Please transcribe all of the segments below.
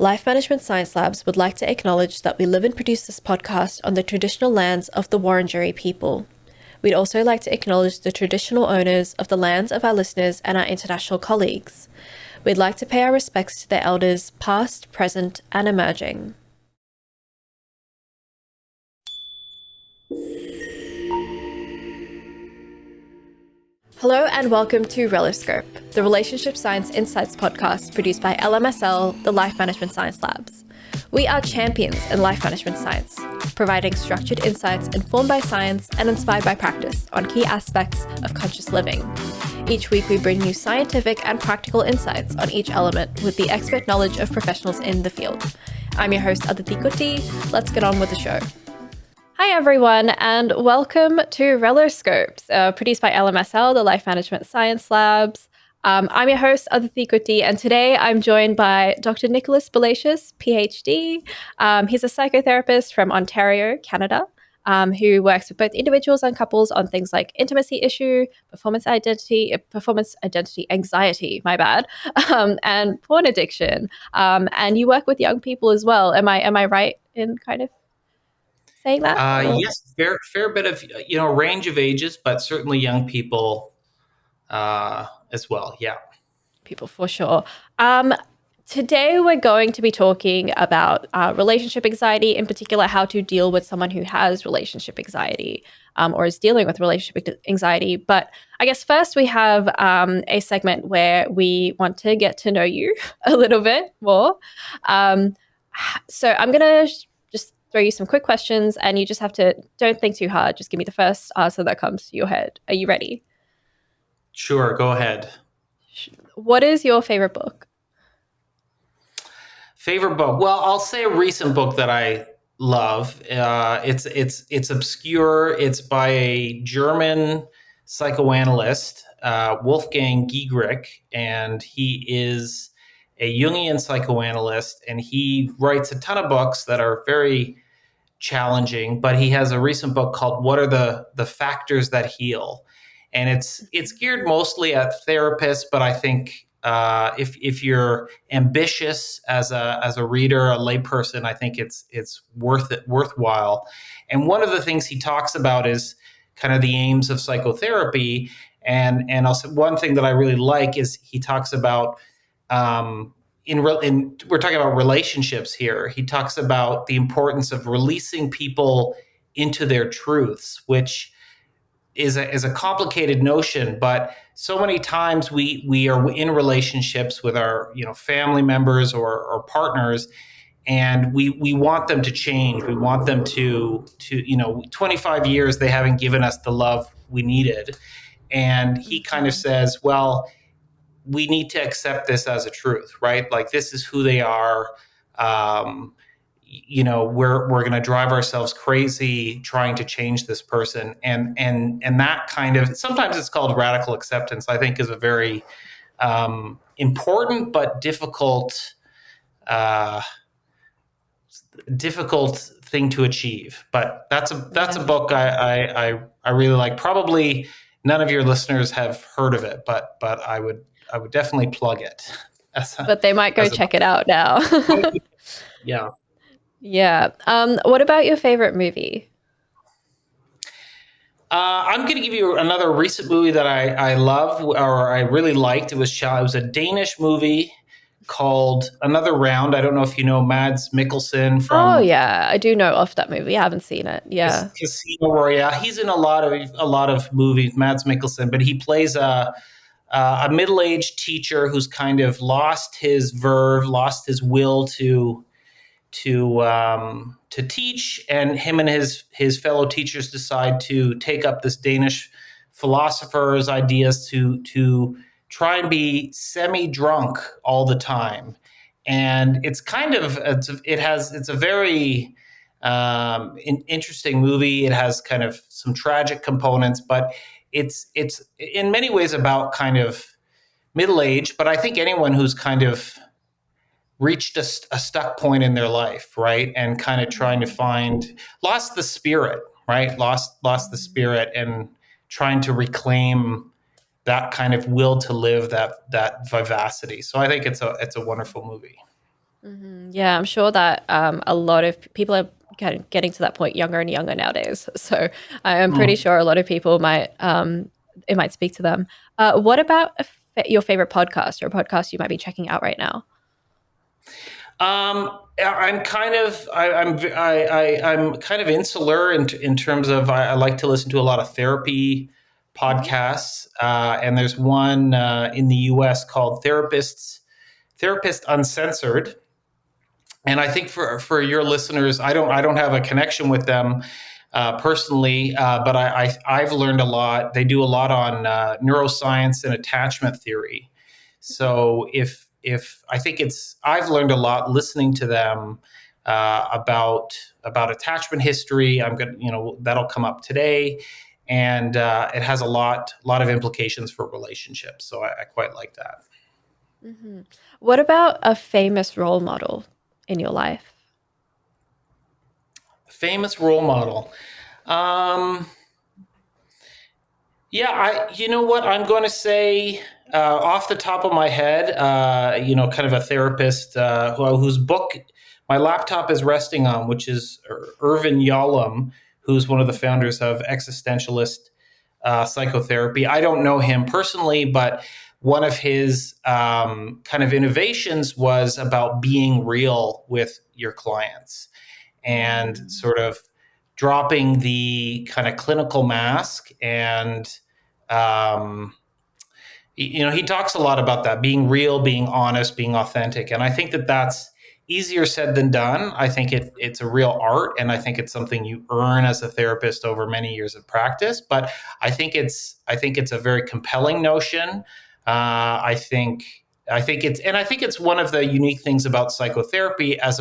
Life Management Science Labs would like to acknowledge that we live and produce this podcast on the traditional lands of the Wurundjeri people. We'd also like to acknowledge the traditional owners of the lands of our listeners and our international colleagues. We'd like to pay our respects to their elders, past, present, and emerging. Hello and welcome to Reloscope, the Relationship Science Insights podcast produced by LMSL, the Life Management Science Labs. We are champions in life management science, providing structured insights informed by science and inspired by practice on key aspects of conscious living. Each week we bring you scientific and practical insights on each element with the expert knowledge of professionals in the field. I'm your host, Aditi Kutty. Let's get on with the show. Hi everyone, and welcome to Reloscope, produced by LMSL, the Life Management Science Labs. I'm your host, Aditi Kutty, and today I'm joined by Dr. Nicholas Balaisis, Ph.D. He's a psychotherapist from Ontario, Canada, who works with both individuals and couples on things like intimacy issue, performance identity anxiety, and porn addiction. And you work with young people as well. Am I right in kind of saying that? Yes, fair bit of range of ages, but certainly young people as well. Yeah, people for sure. Today we're going to be talking about relationship anxiety, in particular, how to deal with someone who has relationship anxiety or is dealing with relationship anxiety. But I guess first we have a segment where we want to get to know you a little bit more. So I'm going to just throw you some quick questions, and you just have to, don't think too hard. Just give me the first answer that comes to your head. Are you ready? Sure, go ahead. What is your favorite book? Favorite book? Well, I'll say a recent book that I love. It's obscure. It's by a German psychoanalyst, Wolfgang Giegerich, and he is a Jungian psychoanalyst, and he writes a ton of books that are very challenging, but he has a recent book called "What Are the Factors That Heal," and it's geared mostly at therapists. But I think if you're ambitious as a reader, a layperson, I think it's worthwhile. And one of the things he talks about is kind of the aims of psychotherapy, and also one thing that I really like is he talks about. We're talking about relationships here. He talks about the importance of releasing people into their truths, which is a complicated notion, but so many times we are in relationships with our family members or partners, and we want them to change. We want them to 25 years they haven't given us the love we needed, and he kind of says, well, we need to accept this as a truth, right? Like, this is who they are. We're going to drive ourselves crazy trying to change this person, and that kind of, sometimes it's called radical acceptance, I think, is a very important but difficult thing to achieve. But that's a book I really like. Probably none of your listeners have heard of it, but I would definitely plug it. But they might go check it out now. Yeah. Yeah. What about your favorite movie? I'm going to give you another recent movie that I love, or I really liked. It was a Danish movie called Another Round. I don't know if you know Mads Mikkelsen from. Oh yeah, I do know of that movie. I haven't seen it. Yeah. Casino Royale. He's in a lot of movies, Mads Mikkelsen, but he plays a middle-aged teacher who's kind of lost his verve, lost his will to teach, and him and his fellow teachers decide to take up this Danish philosopher's ideas to try and be semi-drunk all the time. And it's a very interesting movie. It has kind of some tragic components, but it's in many ways about kind of middle age. But I think anyone who's kind of reached a stuck point in their life, right, and kind of trying to lost the spirit, right, lost the spirit, and trying to reclaim that kind of will to live, that vivacity. So I think it's a wonderful movie. Yeah, I'm sure that a lot of people are getting to that point younger and younger nowadays. So I'm pretty Mm. sure a lot of people might it might speak to them. What about your favorite podcast or a podcast you might be checking out right now? I'm kind of I'm kind of insular in terms of I like to listen to a lot of therapy Hmm. podcasts, and there's one in the U.S. called Therapist Uncensored. And I think for your listeners, I don't have a connection with them personally, but I've learned a lot. They do a lot on neuroscience and attachment theory. So if I think it's I've learned a lot listening to them about attachment history. I'm gonna that'll come up today, and it has a lot of implications for relationships. So I quite like that. Hmm. What about a famous role model in your life? Famous role model. Um, Yeah, you know what I'm going to say off the top of my head, kind of a therapist whose book my laptop is resting on, which is Irvin Yalom, who's one of the founders of existentialist psychotherapy. I don't know him personally, but one of his kind of innovations was about being real with your clients and Mm. sort of dropping the kind of clinical mask and um, he talks a lot about that being real, being honest, being authentic, and I think that that's easier said than done. I think it's a real art, and I think it's something you earn as a therapist over many years of practice. But I think it's a very compelling notion. I think it's one of the unique things about psychotherapy as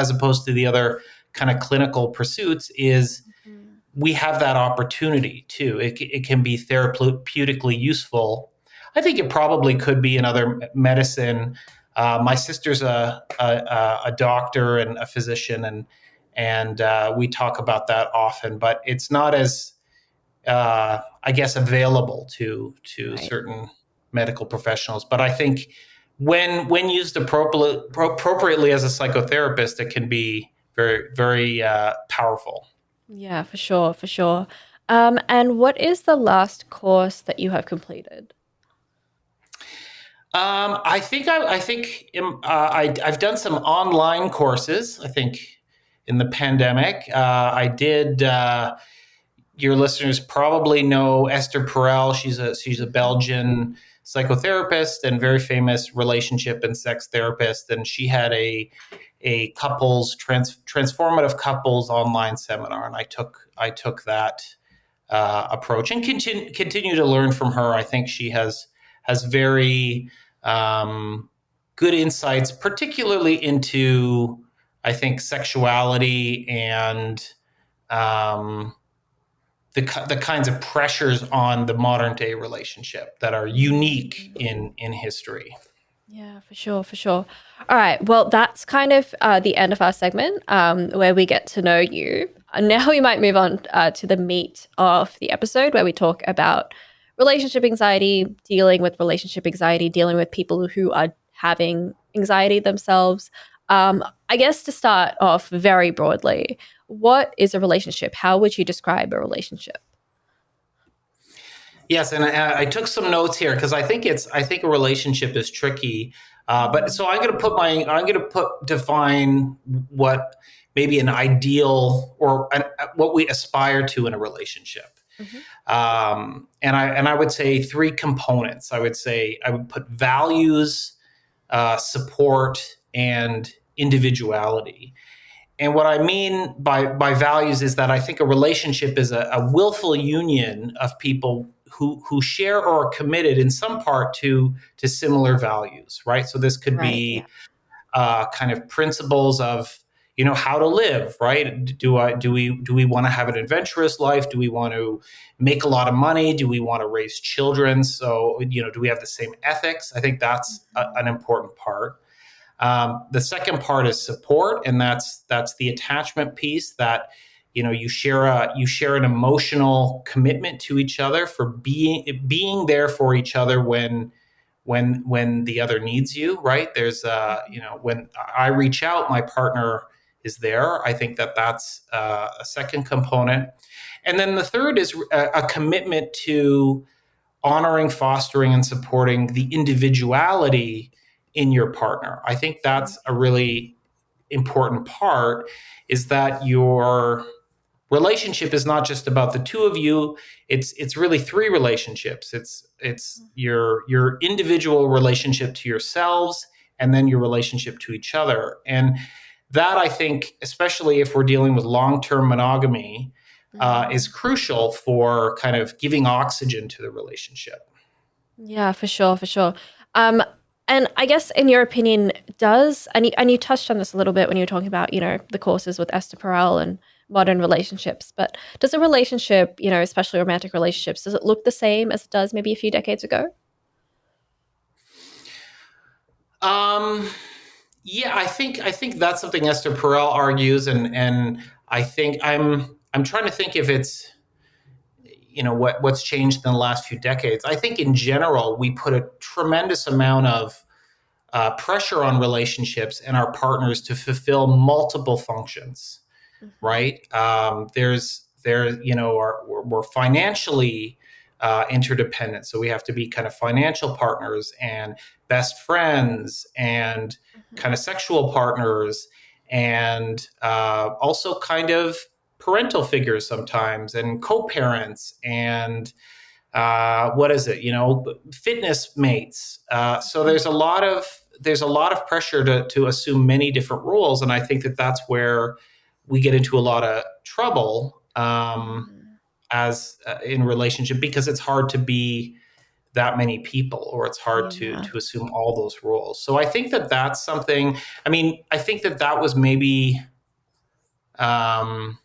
opposed to the other kind of clinical pursuits is Mm. we have that opportunity too. It can be therapeutically useful. I think it probably could be in other medicine. My sister's a doctor and a physician, and we talk about that often. But it's not as I guess available to Right. certain medical professionals. But I think when used appropriately as a psychotherapist, it can be very very powerful. Yeah, for sure, for sure. And what is the last course that you have completed? I've done some online courses. I think in the pandemic, I did. Your listeners probably know Esther Perel. She's a Mhm. Belgian psychotherapist and very famous relationship and sex therapist. And she had a transformative couples online seminar, and I took that approach and continue to learn from her. I think she has very um, good insights, particularly into I think sexuality and um, the kinds of pressures on the modern day relationship that are unique Mm. in history. Yeah, for sure, for sure. All right. Well, that's kind of the end of our segment where we get to know you. Now we might move on to the meat of the episode where we talk about relationship anxiety, dealing with people who are having anxiety themselves. I guess to start off very broadly, what is a relationship? How would you describe a relationship? Yes, and I took some notes here because I think a relationship is tricky. But Mm. so I'm going to define what maybe an ideal or what we aspire to in a relationship. Mhm. And I would say three components. I would put values, support, and individuality. And what I mean by values is that I think a relationship is a willful union of people who share or are committed in some part to similar values, right? So this could Right. Yeah. be kind of principles of how to live, right? Do we want to have an adventurous life? Do we want to make a lot of money? Do we want to raise children? So do we have the same ethics? I think that's Mhm. an important part. The second part is support, and that's the attachment piece that you share an emotional commitment to each other for being there for each other when the other needs you, right? There's when I reach out, my partner is there. I think that that's a second component. And then the third is a commitment to honoring, fostering, and supporting the individuality in your partner. I think that's a really important part, is that your relationship is not just about the two of you. It's really three relationships. It's your individual relationship to yourselves, and then your relationship to each other. And that, I think, especially if we're dealing with long-term monogamy, is crucial for kind of giving oxygen to the relationship. Yeah, for sure, for sure. Um, and I guess in your opinion, and you touched on this a little bit when you were talking about, the courses with Esther Perel and modern relationships, but does a relationship, especially romantic relationships, does it look the same as it does maybe a few decades ago? Yeah, I think that's something Esther Perel argues, and I think I'm trying to think if it's what's changed in the last few decades. I think in general we put a tremendous amount of pressure on relationships and our partners to fulfill multiple functions, Mm-hmm. right? We're financially interdependent, so we have to be kind of financial partners and best friends and kind of sexual partners, and also kind of parental figures sometimes, and co-parents, and what is it? Fitness mates. So there's a lot of pressure to assume many different roles, and I think that that's where we get into a lot of trouble, as in relationship, because it's hard to be that many people, or it's hard to Yeah. to assume all those roles. So I think that that's something. I mean, I think that that was maybe. Um,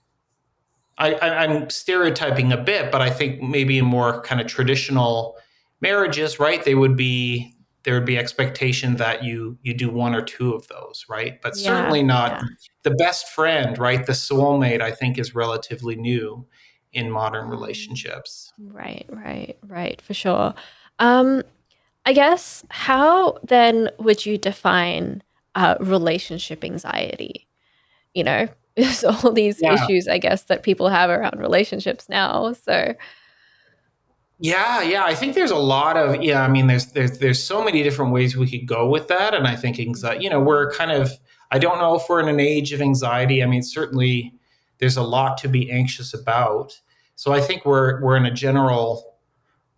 I'm stereotyping a bit, but I think maybe in more kind of traditional marriages, right? There would be expectation that you do one or two of those, right? But Yeah. certainly not Yeah. the best friend, right? The soulmate, I think, is relatively new in modern Mm. relationships. Right, right, right, for sure. Um, I guess how then would you define relationship anxiety? There's all these Yeah. issues, I guess, that people have around relationships now. So, Yeah. I think there's a lot of, yeah. I mean, there's so many different ways we could go with that, and I think anxiety. We're kind of. I don't know if we're in an age of anxiety. I mean, certainly there's a lot to be anxious about. So I think we're in a general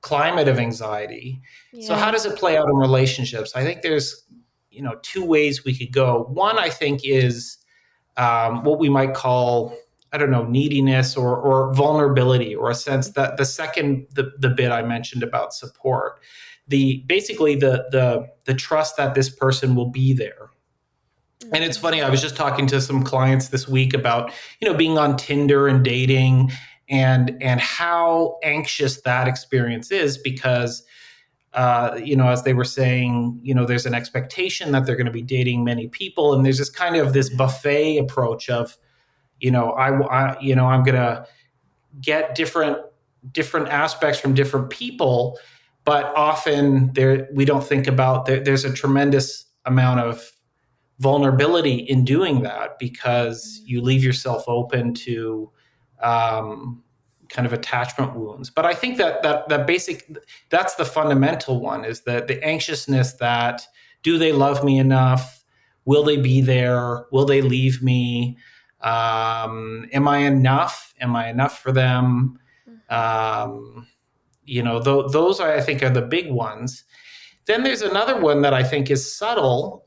climate of anxiety. So how yeah. does it play out in relationships? I think there's two ways we could go. One, I think, is what we might call, I don't know, neediness, or vulnerability, or a sense that the bit I mentioned about support, the trust that this person will be there. And it's funny, I was just talking to some clients this week about being on Tinder and dating, and how anxious that experience is, because as they were saying, there's an expectation that they're going to be dating many people, and there's this kind of this buffet approach of, I'm gonna get different aspects from different people, but often we don't think about there's a tremendous amount of vulnerability in doing that, because you leave yourself open to um, kind of attachment wounds. But I think that's the fundamental one, is that the anxiousness that, do they love me enough? Will they be there? Will they leave me? Am I enough? Am I enough for them? Um, those I think are the big ones. Then there's another one that I think is subtle,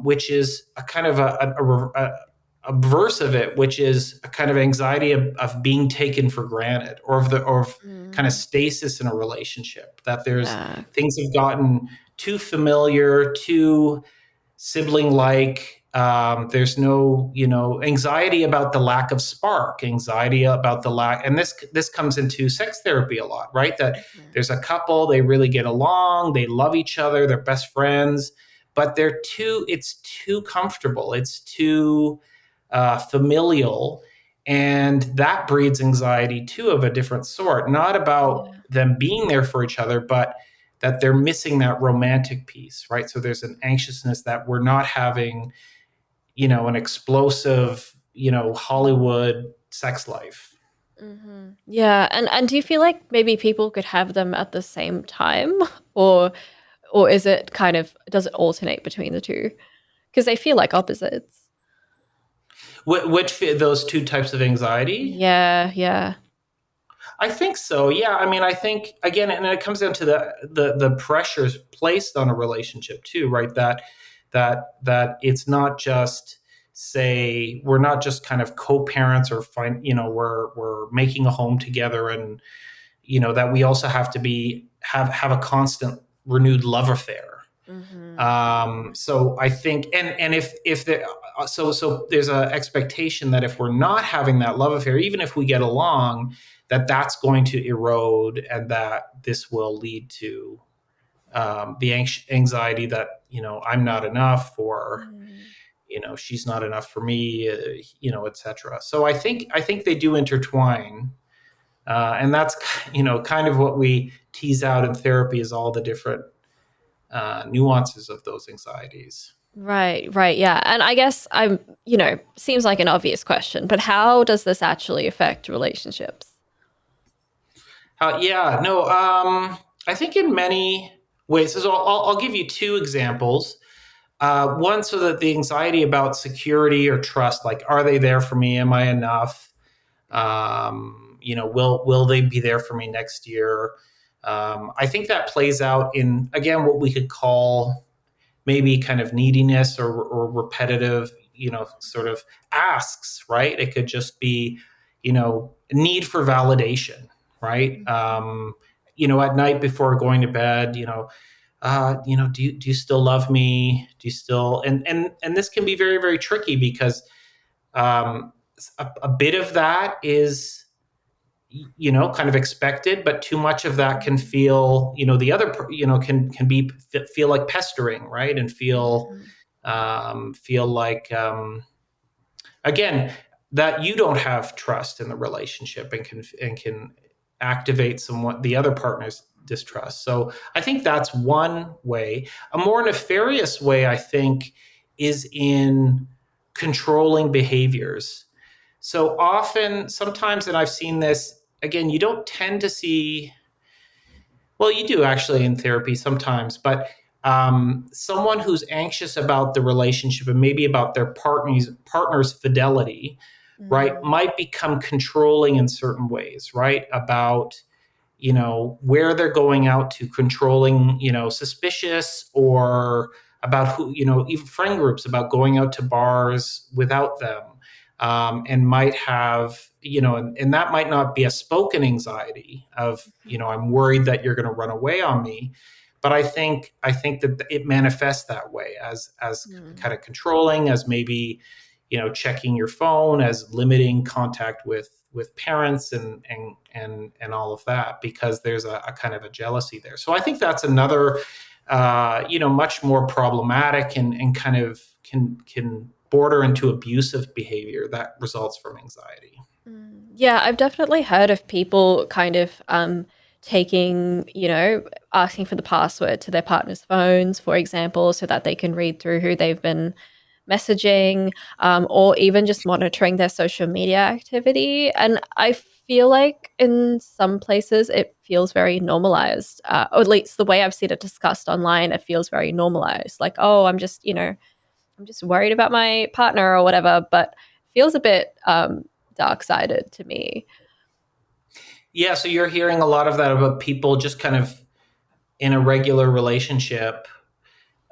which is a kind of a verse of it, which is a kind of anxiety of being taken for granted, or of kind of stasis in a relationship. That there's Yeah. things have gotten too familiar, too sibling like. There's no, anxiety about the lack of spark, anxiety about the lack, and this comes into sex therapy a lot, right? That there's a couple, they really get along, they love each other, they're best friends, but it's too comfortable, it's too familial, and that breeds anxiety too, of a different sort. Not about them being there for each other, but that they're missing that romantic piece, right? So there's an anxiousness that we're not having, an explosive, Hollywood sex life. Yeah, and do you feel like maybe people could have them at the same time, or is it kind of, does it alternate between the two? Because they feel like opposites. Which those two types of anxiety? Yeah, yeah. I think so. Yeah. I mean, I think again, and it comes down to the pressures placed on a relationship too, right? That it's not just, say, we're not just kind of co-parents or we're making a home together, and that we also have to have a constant renewed love affair. So I think, and if there, so there's an expectation that if we're not having that love affair, even if we get along, that's going to erode, and that this will lead to the anxiety that I'm not enough, or she's not enough for me, etc. So I think they do intertwine, and that's kind of what we tease out in therapy, is all the different nuances of those anxieties. Right, right, yeah. And I guess seems like an obvious question, but how does this actually affect relationships? Yeah, no, I think in many ways. So I'll give you two examples. One, so that the anxiety about security or trust, like, are they there for me? Am I enough? Will they be there for me next year? I think that plays out in, again, what we could call maybe kind of neediness, or repetitive, sort of asks, right? It could just be, need for validation, right? At night before going to bed, do you still love me? Do you still, and this can be very, very tricky, because um, a bit of that is, kind of expected, but too much of that can feel, the other, can be, feel like pestering, right? And feel like, again, that you don't have trust in the relationship, and can activate somewhat the other partner's distrust. So I think that's one way. A more nefarious way, I think, is in controlling behaviors. So often, sometimes, and I've seen this, again, you don't tend to see, well, you do actually in therapy sometimes, but someone who's anxious about the relationship, and maybe about their partner's fidelity, right, might become controlling in certain ways, right? About, where they're going out to, controlling, suspicious, or about who, even friend groups, about going out to bars without them. And might have, and that might not be a spoken anxiety of, I'm worried that you're going to run away on me. But I think that it manifests that way, as kind of controlling, as maybe, checking your phone, as limiting contact with parents, and all of that, because there's a kind of a jealousy there. So I think that's another, much more problematic, and kind of can border into abusive behavior that results from anxiety. Yeah, I've definitely heard of people kind of taking, asking for the password to their partner's phones, for example, so that they can read through who they've been messaging, or even just monitoring their social media activity. And I feel like in some places it feels very normalized, or at least the way I've seen it discussed online, it feels very normalized. Like, oh, I'm just worried about my partner or whatever, but feels a bit dark-sided to me. Yeah, so you're hearing a lot of that about people just kind of in a regular relationship,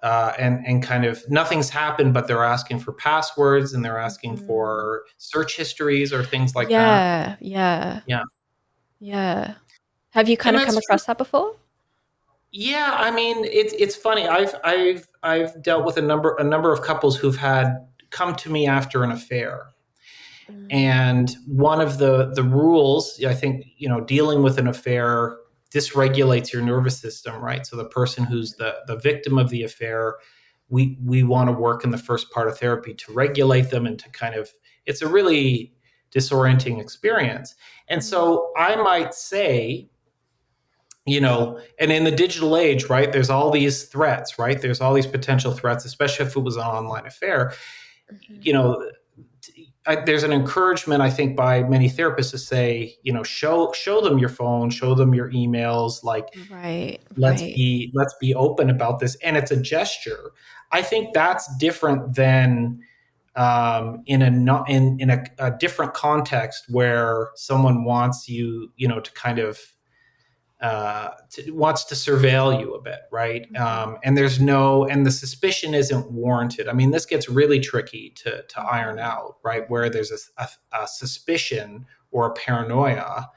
and kind of nothing's happened, but they're asking for passwords, and they're asking for search histories or things like that. Yeah, yeah, Yeah, yeah. Have you kind and of come that's true. across that before? Yeah, I mean, it's funny. I've dealt with a number of couples who've had come to me after an affair. And one of the rules, I think, dealing with an affair dysregulates your nervous system, right? So the person who's the victim of the affair, we want to work in the first part of therapy to regulate them, and to kind of, it's a really disorienting experience. And so I might say, and in the digital age, right, there's all these threats, right? There's all these potential threats, especially if it was an online affair. Mhm. You know, there's an encouragement, I think, by many therapists to say, show them your phone, show them your emails, like Right, let's right. be open about this, and it's a gesture. I think that's different than in a not in a different context where someone wants you, to kind of wants to surveil you a bit, right? Mhm. And the suspicion isn't warranted. I mean, this gets really tricky to iron Mhm. out, right? Where Mhm. there's a suspicion or a paranoia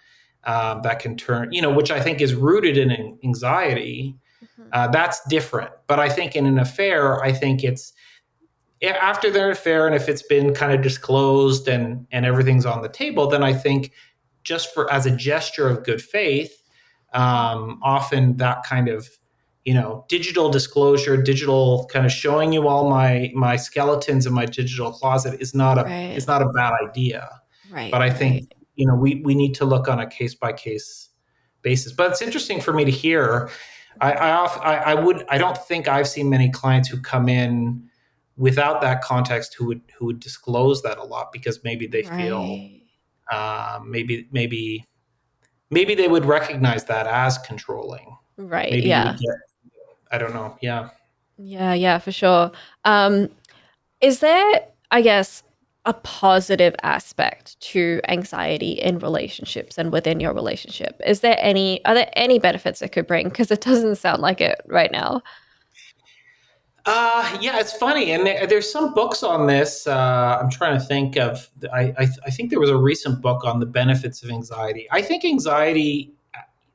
that can turn, which I think is rooted in anxiety. Mhm. That's different. But I think in an affair, I think it's after their affair, and if it's been kind of disclosed and everything's on the table, then I think just for as a gesture of good faith, Mhm. often that kind of digital disclosure, digital kind of showing you all my skeletons in my digital closet is Right. not a bad idea. Right, But I right. think we need to look on a case by case basis. But it's interesting for me to hear. Mhm. I don't think I've seen many clients who come in without that context who would disclose that a lot because maybe they feel Right. maybe they would recognize that as controlling. Right, Maybe you would yeah. get, I don't know. Yeah. Yeah, yeah, for sure. Um, is there, I guess, a positive aspect to anxiety in relationships and within your relationship? Are there any benefits it could bring? Because it doesn't sound like it right now. Yeah, it's funny, and there's some books on this. I'm trying to think of. I think there was a recent book on the benefits of anxiety. I think anxiety,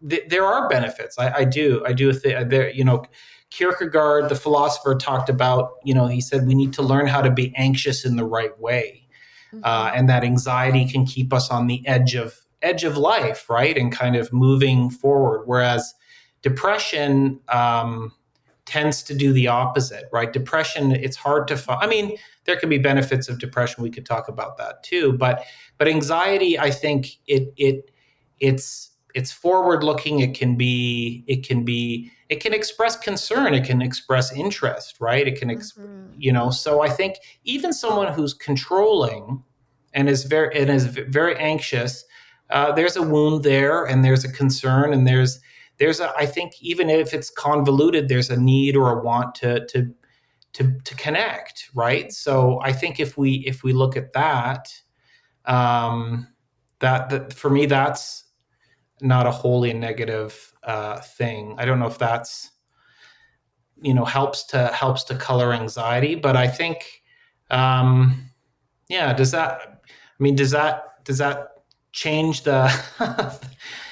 there are benefits. I do think there. Kierkegaard, the philosopher, talked about. He said we need to learn how to be anxious in the right way, Mhm. and that anxiety can keep us on the edge of life, right, and kind of moving forward. Whereas depression tends to do the opposite, right? Depression, it's hard to find. I mean, there could be benefits of depression. We could talk about that too, but anxiety, I think it's forward looking. It can express concern. It can express interest, right? It can Mhm. So I think even someone who's controlling and is very anxious, there's a wound there, and there's a concern, and I think even if it's convoluted, there's a need or a want to connect, right? Mhm. So I think if we look at that, um, that for me, that's not a wholly negative thing. I don't know if that's helps to color anxiety, but I think, yeah. Does that change the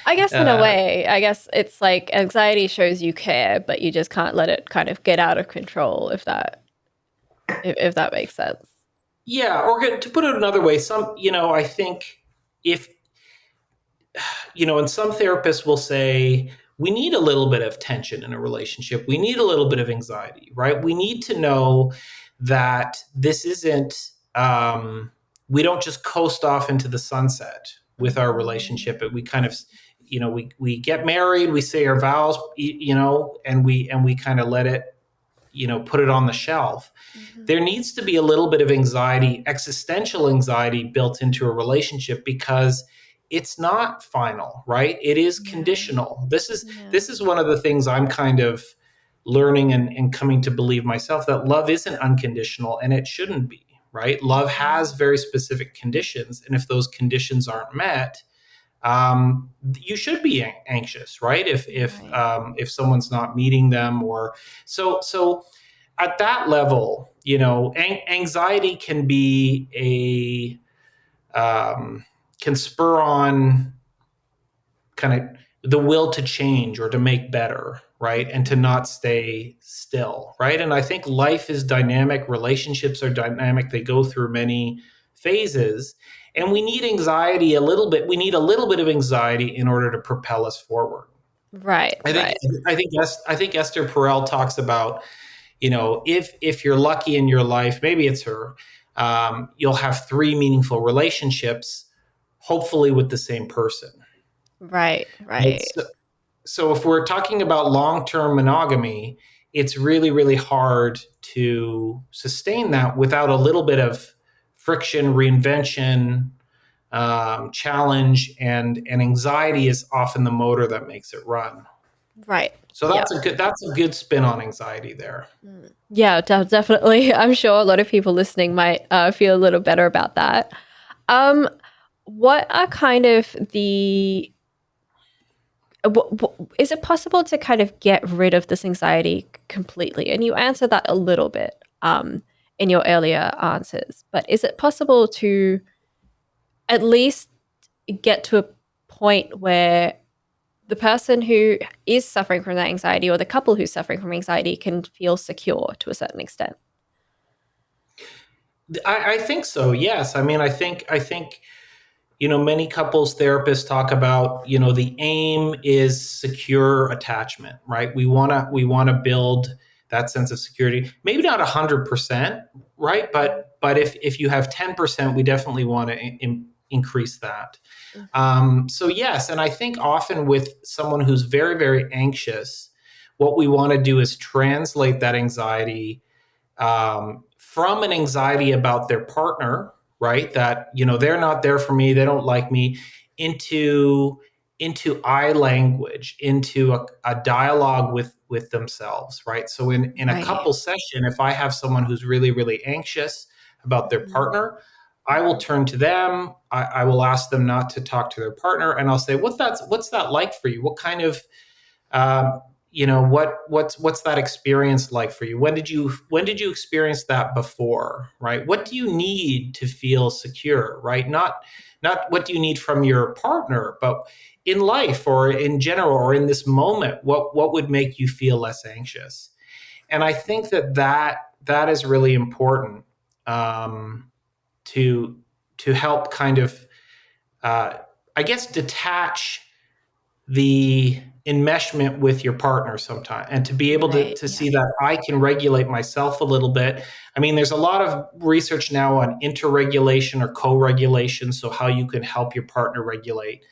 I guess in a uh, way, I guess it's like anxiety shows you care, but you just can't let it kind of get out of control if that makes sense. yeah, or to put it another way, I think if and some therapists will say we need a little bit of tension in a relationship. We need a little bit of anxiety, right? We need to know that this isn't, we don't just coast off into the sunset with our relationship. Mhm. And we kind of, we get married, we say our vows, and we kind of let it, put it on the shelf. Mhm. There needs to be a little bit of anxiety, existential anxiety built into a relationship because it's not final, right? It is Yeah. conditional. This is Yeah. this is one of the things I'm kind of learning and coming to believe myself, that love isn't unconditional, and it shouldn't be, right? Love has Mhm. very specific conditions, and if those conditions aren't met, you should be anxious, right? Right. If someone's not meeting them, or so at that level, anxiety can be can spur on kind of the will to change or to make better, right? And to Mhm. not stay still, right? And I think life is dynamic, relationships are dynamic, they go through many phases. And we need anxiety a little bit. We need a little bit of anxiety in order to propel us forward. Right, I think right. I think Esther Perel talks about, if you're lucky in your life, maybe it's her, you'll have three meaningful relationships, hopefully with the same person. Right, Right? right. so if we're talking about long-term monogamy, it's really, really hard to sustain that without a little bit of friction, reinvention, challenge, and anxiety is often the motor that makes it run. Right. So Yeah. that's a good spin on anxiety there. Yeah, definitely. I'm sure a lot of people listening might feel a little better about that. Um, what are kind of the is it possible to kind of get rid of this anxiety completely? And you answered that a little bit in your earlier answers, but is it possible to at least get to a point where the person who is suffering from that anxiety or the couple who's suffering from anxiety can feel secure to a certain extent? I think so. Yes. I mean, I think many couples therapists talk about, the aim is secure attachment, right? We want to build that sense of security. Maybe not 100%, right? But if you have 10%, we definitely want to increase that. So yes, and I think often with someone who's very, very anxious, what we want to do is translate that anxiety from an anxiety about their partner, right? That they're not there for me, they don't like me, into I language, into a dialogue with themselves, right? So in a Right. couple session, if I have someone who's really, really anxious about their Mhm. partner, I will turn to them. I will ask them not to talk to their partner, and I'll say, what's that like for you? What kind of um, what's that experience like for you? When did you experience that before, right? What do you need to feel secure, right? Not what do you need from your partner, but in life or in general or in this moment, what would make you feel less anxious? And I think that is really important, to help kind of, uh, I guess, detach the enmeshment with your partner sometime, and to be able to, Right. Yeah. see that I can regulate myself a little bit. I mean, there's a lot of research now on interregulation or co-regulation, so how you can help your partner regulate,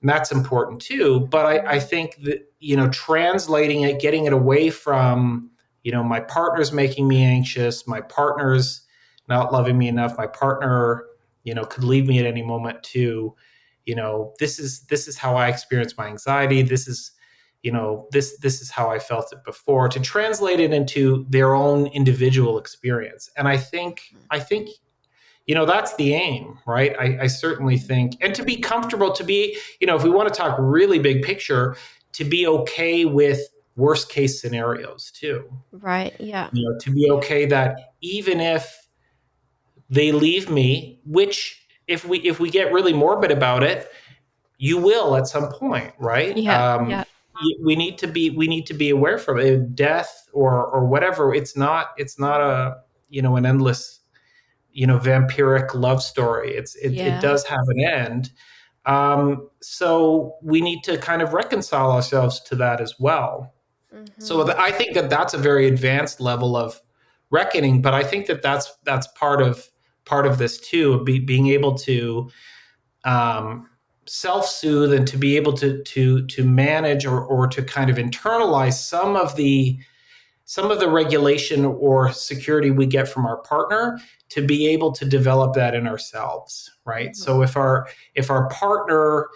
and that's important too. But I Mhm. think that translating it, getting it away from my partner's making me anxious, my partner's not loving me enough, my partner could leave me at any moment, to this is how I experience my anxiety, this is this is how I felt it before, to translate it into their own individual experience. And I think that's the aim, right? I certainly think, and to be comfortable, to be, if we want to talk really big picture, to be okay with worst case scenarios too. Right. Yeah. To be okay that even if they leave me, which if we get really morbid about it, you will at some point, right? Yeah. Yeah. We need to be aware from it, death or whatever. It's not a an endless vampiric love story. It Yeah. does have an end. So we need to kind of reconcile ourselves to that as well. So Hmm. I think that that's a very advanced level of reckoning, but I think that that's part of this too, being able to um, self-soothe, and to be able to manage, or to kind of internalize some of the regulation or security we get from our partner, to be able to develop that in ourselves, right? Hmm. So if our partner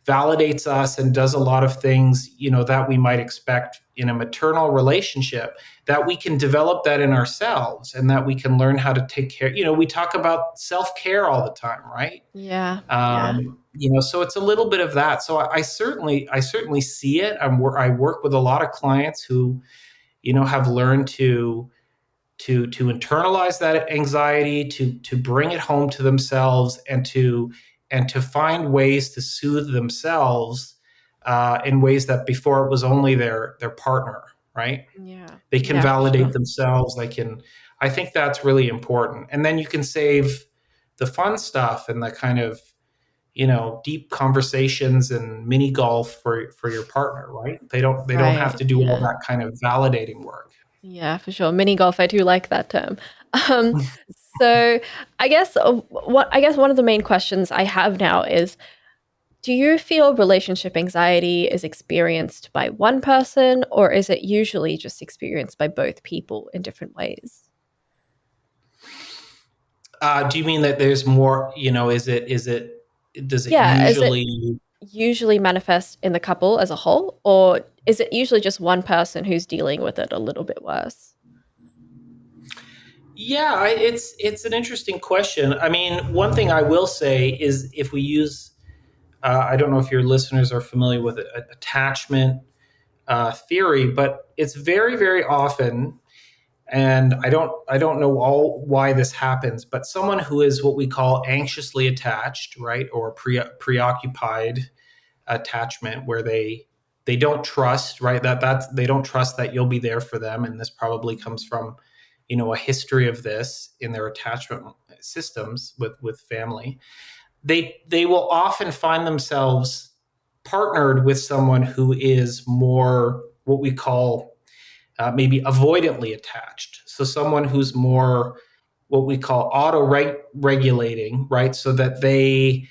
validates us and does a lot of things that we might expect in a maternal relationship, that we can develop that in ourselves, and that we can learn how to take care. We talk about self-care all the time, right? Yeah. Yeah. So it's a little bit of that. So I certainly see it. I work with a lot of clients who have learned to internalize that anxiety, to bring it home to themselves, and to find ways to soothe themselves, in ways that before it was only their partner, right? Yeah. They can Yeah. For validate sure. themselves. They can. I think that's really important, and then you can save the fun stuff and the kind of deep conversations and mini golf for your partner, right? They don't have Right. to do all Yeah. that kind of validating work. Yeah, for sure. Mini golf, I do like that term. Um, so I guess one of the main questions I have now is Do you feel relationship anxiety is experienced by one person, or is it usually just experienced by both people in different ways? Do you mean that there's more, does it Yeah, is it usually? usually manifest in the couple as a whole, or is it usually just one person who's dealing with it a little bit worse? Yeah, it's an interesting question. I mean, one thing I will say is if we use, I don't know if your listeners are familiar with attachment theory, but it's very, very often, and I don't know all why this happens, but someone who is what we call anxiously attached, right, or preoccupied attachment, where they don't trust, right, that's they don't trust that you'll be there for them, and this probably comes from a history of this in their attachment systems with family. They will often find themselves partnered with someone who is more what we call maybe avoidantly attached. So someone who's more what we call auto regulating, right? So that they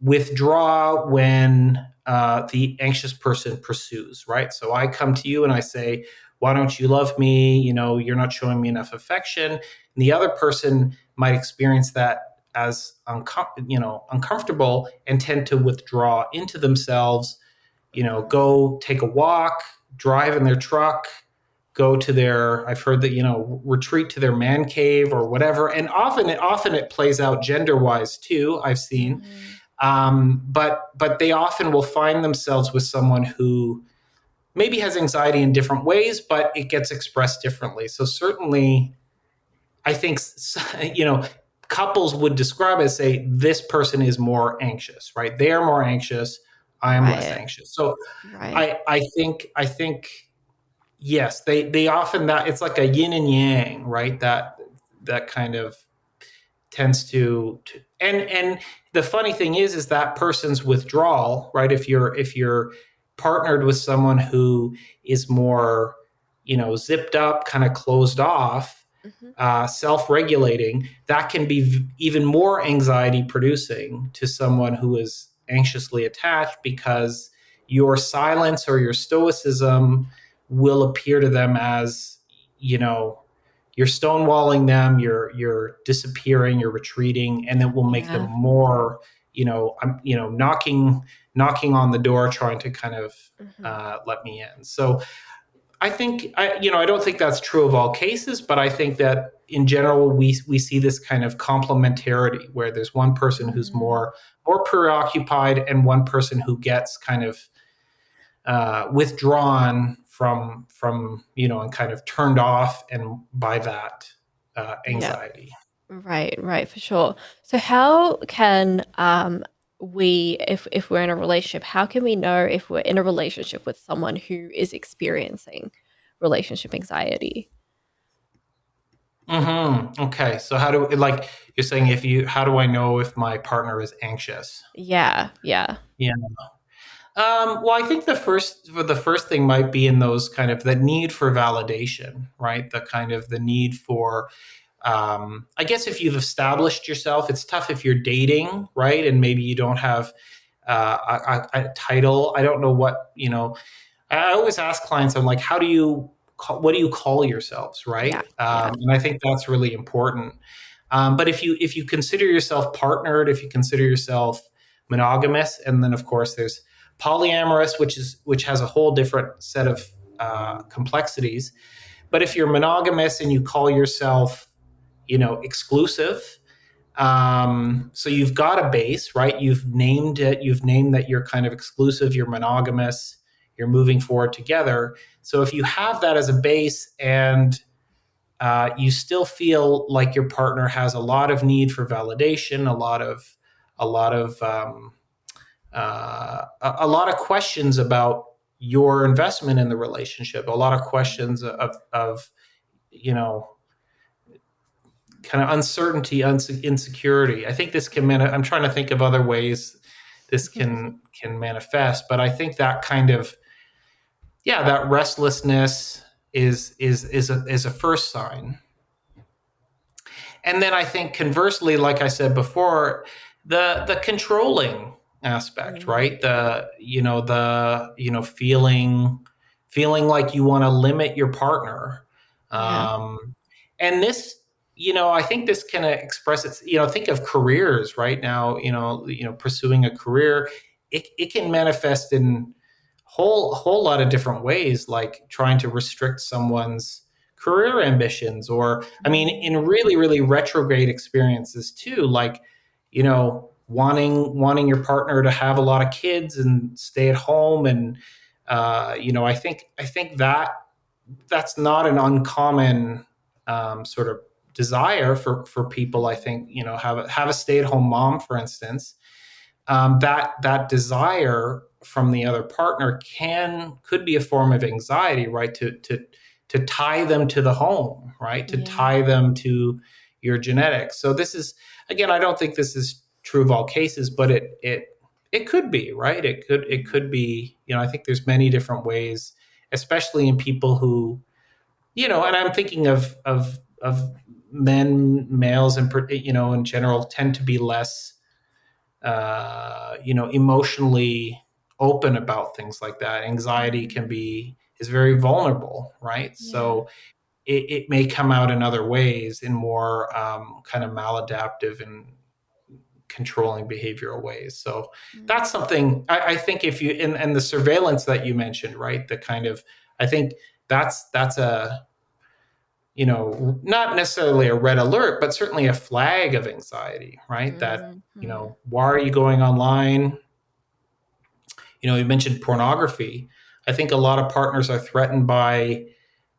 withdraw when the anxious person pursues, right? So I come to you and I say, "Why don't you love me? You're not showing me enough affection." And the other person might experience that as uncomfortable and tend to withdraw into themselves. Go take a walk, drive in their truck, go to their, I've heard that, retreat to their man cave or whatever. And often it plays out gender wise too, I've seen. Mm, But they often will find themselves with someone who maybe has anxiety in different ways, but it gets expressed differently. So certainly, I think, couples would describe it as, say, this person is more anxious, right? They are more anxious. I am less right, anxious. So right. I think yes, they often, that it's like a yin and yang, right? That kind of tends to and the funny thing is that person's withdrawal, right? If you're partnered with someone who is more, zipped up, kind of closed off, Hmm. self-regulating, that can be even more anxiety producing to someone who is anxiously attached, because your silence or your stoicism will appear to them as, you know you're stonewalling them, you're disappearing, you're retreating, and it will make them Yeah. more, knocking on the door, trying to kind of Hmm. let me in. So I think I don't think that's true of all cases, but I think that in general we see this kind of complementarity where there's one person who's Mm, more preoccupied and one person who gets kind of withdrawn from and kind of turned off and by that yeah. anxiety. Right, right, for sure. So how can we, if we're in a relationship, how can we know if we're in a relationship with someone who is experiencing relationship anxiety? Okay, so how do, like, you're saying, if you how do I know if my partner is anxious? Yeah, yeah. Yeah. Well, I think the first thing might be in those kind of the need for validation, right? The kind of the need for, I guess if you've established yourself, it's tough if you're dating, right? And maybe you don't have a title. I don't know what, I always ask clients, I'm like, what do you call yourselves, Yeah, right? yeah. And I think that's really important. But if you consider yourself partnered, if you consider yourself monogamous, and then of course there's polyamorous, which has a whole different set of complexities. But if you're monogamous and you call yourself, exclusive, so you've got a base, right? You've named it. You've named that you're kind of exclusive. You're monogamous. You're moving forward together. So if you have that as a base, and you still feel like your partner has a lot of need for validation, a lot of questions about your investment in the relationship, a lot of questions of you know kind of uncertainty, insecurity. I think this can I'm trying to think of other ways this can manifest, but I think that kind of, yeah, that restlessness is a first sign. And then I think conversely, like I said before, the controlling, aspect, Mm. right? Feeling like you want to limit your partner. Yeah. Um, and this, I think this can express its, think of careers right now, pursuing a career, it can manifest in whole lot of different ways, like trying to restrict someone's career ambitions, or I mean, Mm. in really, really retrograde experiences too, like, wanting your partner to have a lot of kids and stay at home. And I think that's not an uncommon sort of desire for people. I think, have a stay-at-home mom, for instance. That desire from the other partner could be a form of anxiety, right? To tie them to the home, right? To Yeah. tie them to your genetics. So this is, again, I don't think this is true of all cases, but it could be, right? It could be. I think there's many different ways, especially in people who, and I'm thinking of males, and in general, tend to be less emotionally open about things like that. Anxiety Mm. is very vulnerable, right? Yeah. So it may come out in other ways, in more kind of maladaptive and controlling behavioral ways. So Mm. that's something I think, if you, and the surveillance that you mentioned, right? The kind of, I think that's a, not necessarily a red alert, but certainly a flag of anxiety, right? That, Mm. why are you going online? You mentioned pornography. I think a lot of partners are threatened by,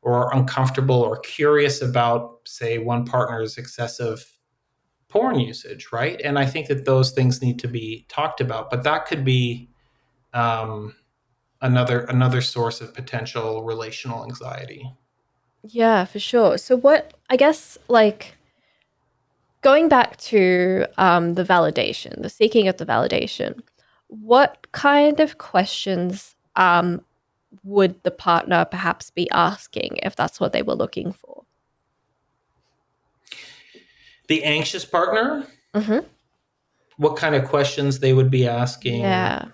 or uncomfortable or curious about, say, one partner's excessive porn usage, right? And I think that those things need to be talked about, but that could be um, another source of potential relational anxiety. Yeah, for sure. So what, I guess, like, going back to the validation, the seeking of the validation, what kind of questions would the partner perhaps be asking if that's what they were looking for? The anxious partner, Mm-hmm. what kind of questions they would be asking Yeah.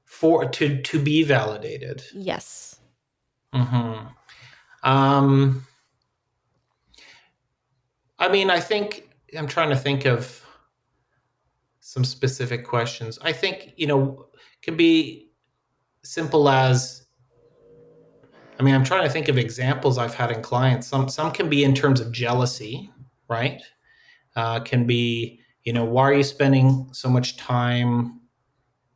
for to be validated? Yes. Hmm. Um, I mean, I think I'm trying to think of some specific questions. I think, can be simple as, I mean, I'm trying to think of examples I've had in clients. Some can be in terms of jealousy, right? Can be, why are you spending so much time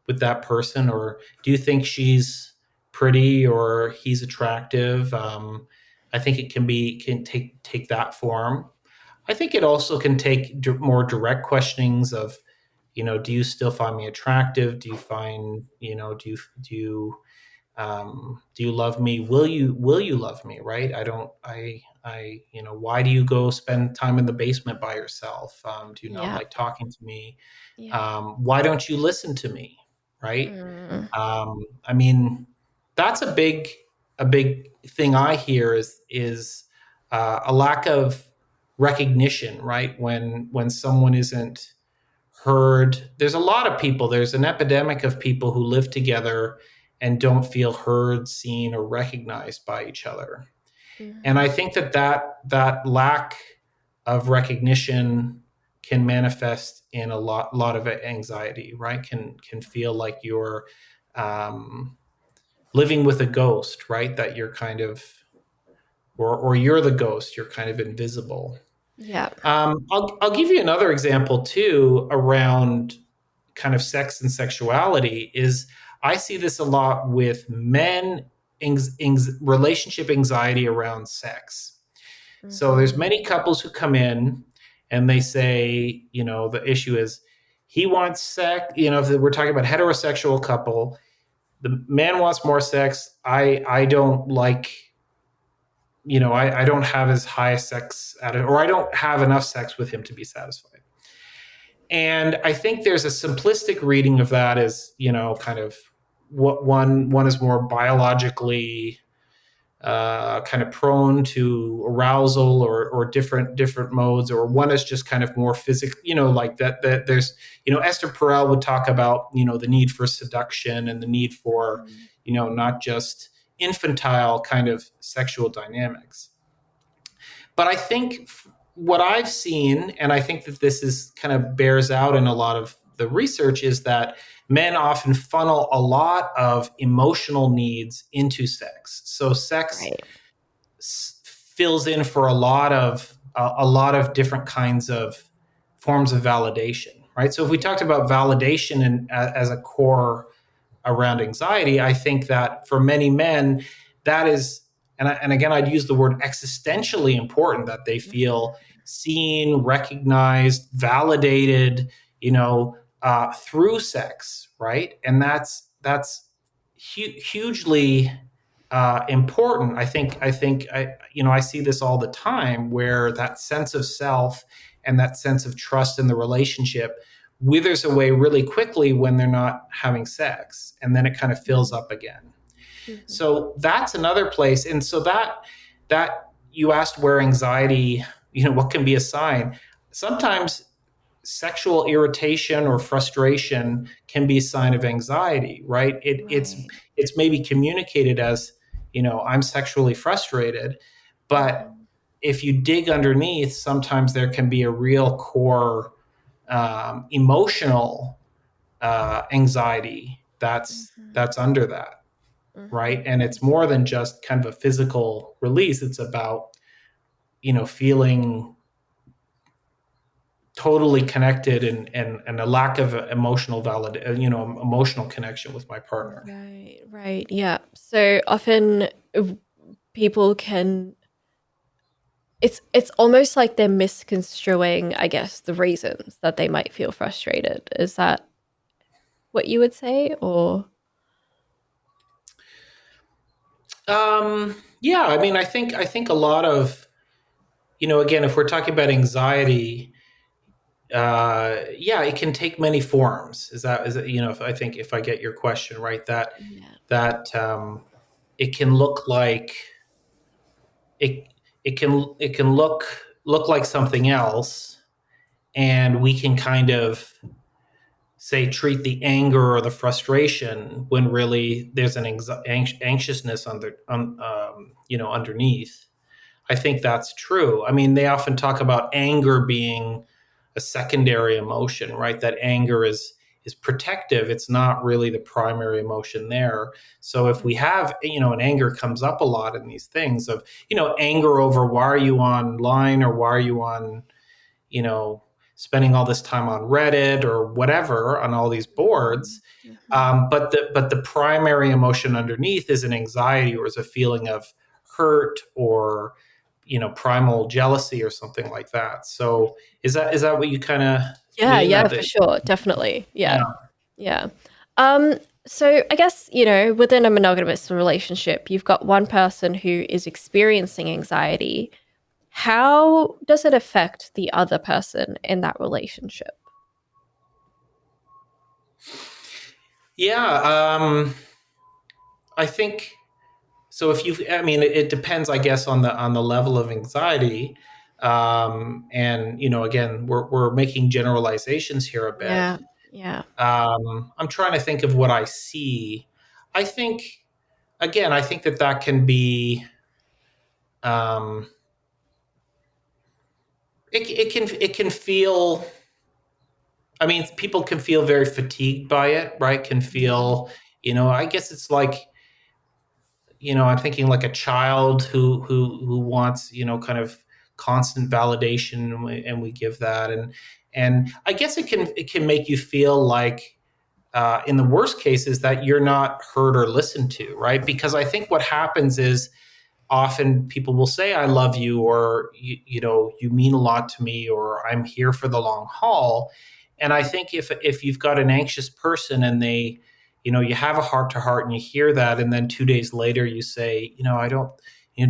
with that person? Or do you think she's pretty or he's attractive? I think it can take that form. I think it also can take more direct questionings of, do you still find me attractive? Do you find, do you love me? Will you love me? Right? I don't, why do you go spend time in the basement by yourself? Do you not Yeah. like talking to me? Yeah. Why don't you listen to me? Right? Mm. I mean, that's a big thing I hear is a lack of recognition, right? When someone isn't heard. There's a lot of people. There's an epidemic of people who live together and don't feel heard, seen, or recognized by each other. And Mm. I think that lack of recognition can manifest in a lot of anxiety, right? Can feel like you're um, living with a ghost, right? That you're kind of, or you're the ghost. You're kind of invisible. Yeah. I'll give you another example too, around kind of sex and sexuality. Is I see this a lot with men, relationship anxiety around sex. So there's Mm-hmm. many couples who come in and they say, the issue is he wants sex. If we're talking about heterosexual couple, the man wants more sex. I don't like, I don't have as high sex at it, or I don't have enough sex with him to be satisfied. And I think there's a simplistic reading of that as, kind of what one is more biologically kind of prone to arousal or different modes, or one is just kind of more physical, like that there's, Esther Perel would talk about, the need for seduction and the need for, not just infantile kind of sexual dynamics. But I think what I've seen, and I think that this is kind of bears out in a lot of the research, is that men often funnel a lot of emotional needs into sex. So sex Right. fills in for a lot of different kinds of forms of validation, right? So if we talked about validation as a core around anxiety, I think that for many men, that is, and again, I'd use the word existentially important, that they feel seen, recognized, validated, through sex, right? And that's hugely important. I see this all the time, where that sense of self and that sense of trust in the relationship withers away really quickly when they're not having sex, and then it kind of fills up again. Mm-hmm. So that's another place. And so that you asked where anxiety, what can be a sign. Sometimes sexual irritation or frustration can be a sign of anxiety, right? Right. It's maybe communicated as, I'm sexually frustrated, but Mm-hmm. if you dig underneath, sometimes there can be a real core emotional anxiety that's under that, Mm-hmm. right? And it's more than just kind of a physical release. It's about, feeling totally connected, and a lack of emotional connection with my partner. Right, right. Yeah. So often people can it's almost like they're misconstruing, I guess, the reasons that they might feel frustrated. Is that what you would say? Or Yeah, I mean, I think a lot of, again, if we're talking about anxiety, yeah, it can take many forms. Is that if I think, if I get your question right, yeah. that it can look like it it can look like something else, and we can kind of say treat the anger or the frustration when really there's an anxiousness underneath. I think that's true. I mean, they often talk about anger being a secondary emotion, right? That anger is protective. It's not really the primary emotion there. So if we have, an anger comes up a lot in these things of, anger over why are you online, or why are you on, you know, spending all this time on Reddit or whatever on all these boards. Mm-hmm. But the primary emotion underneath is an anxiety, or is a feeling of hurt, or primal jealousy, or something like that. So is that what you kind of Yeah, mean? yeah, That for the sure. Definitely. Yeah. Yeah. Yeah. So I guess, within a monogamous relationship, you've got one person who is experiencing anxiety. How does it affect the other person in that relationship? Yeah, I think so. I mean, it depends, I guess, on the level of anxiety, and again, we're making generalizations here a bit. Yeah. Yeah. I'm trying to think of what I see. I think, again, I think that can be, um, it can feel. I mean, people can feel very fatigued by it, right? Can Yeah. feel, I guess it's like, I'm thinking like a child who wants, kind of constant validation, and we give that, and I guess it can make you feel like, in the worst cases, that you're not heard or listened to, right? Because I think what happens is, often people will say I love you, or you mean a lot to me, or I'm here for the long haul. And I think if you've got an anxious person, and they, you have a heart to heart, and you hear that, and then 2 days later you say, I don't,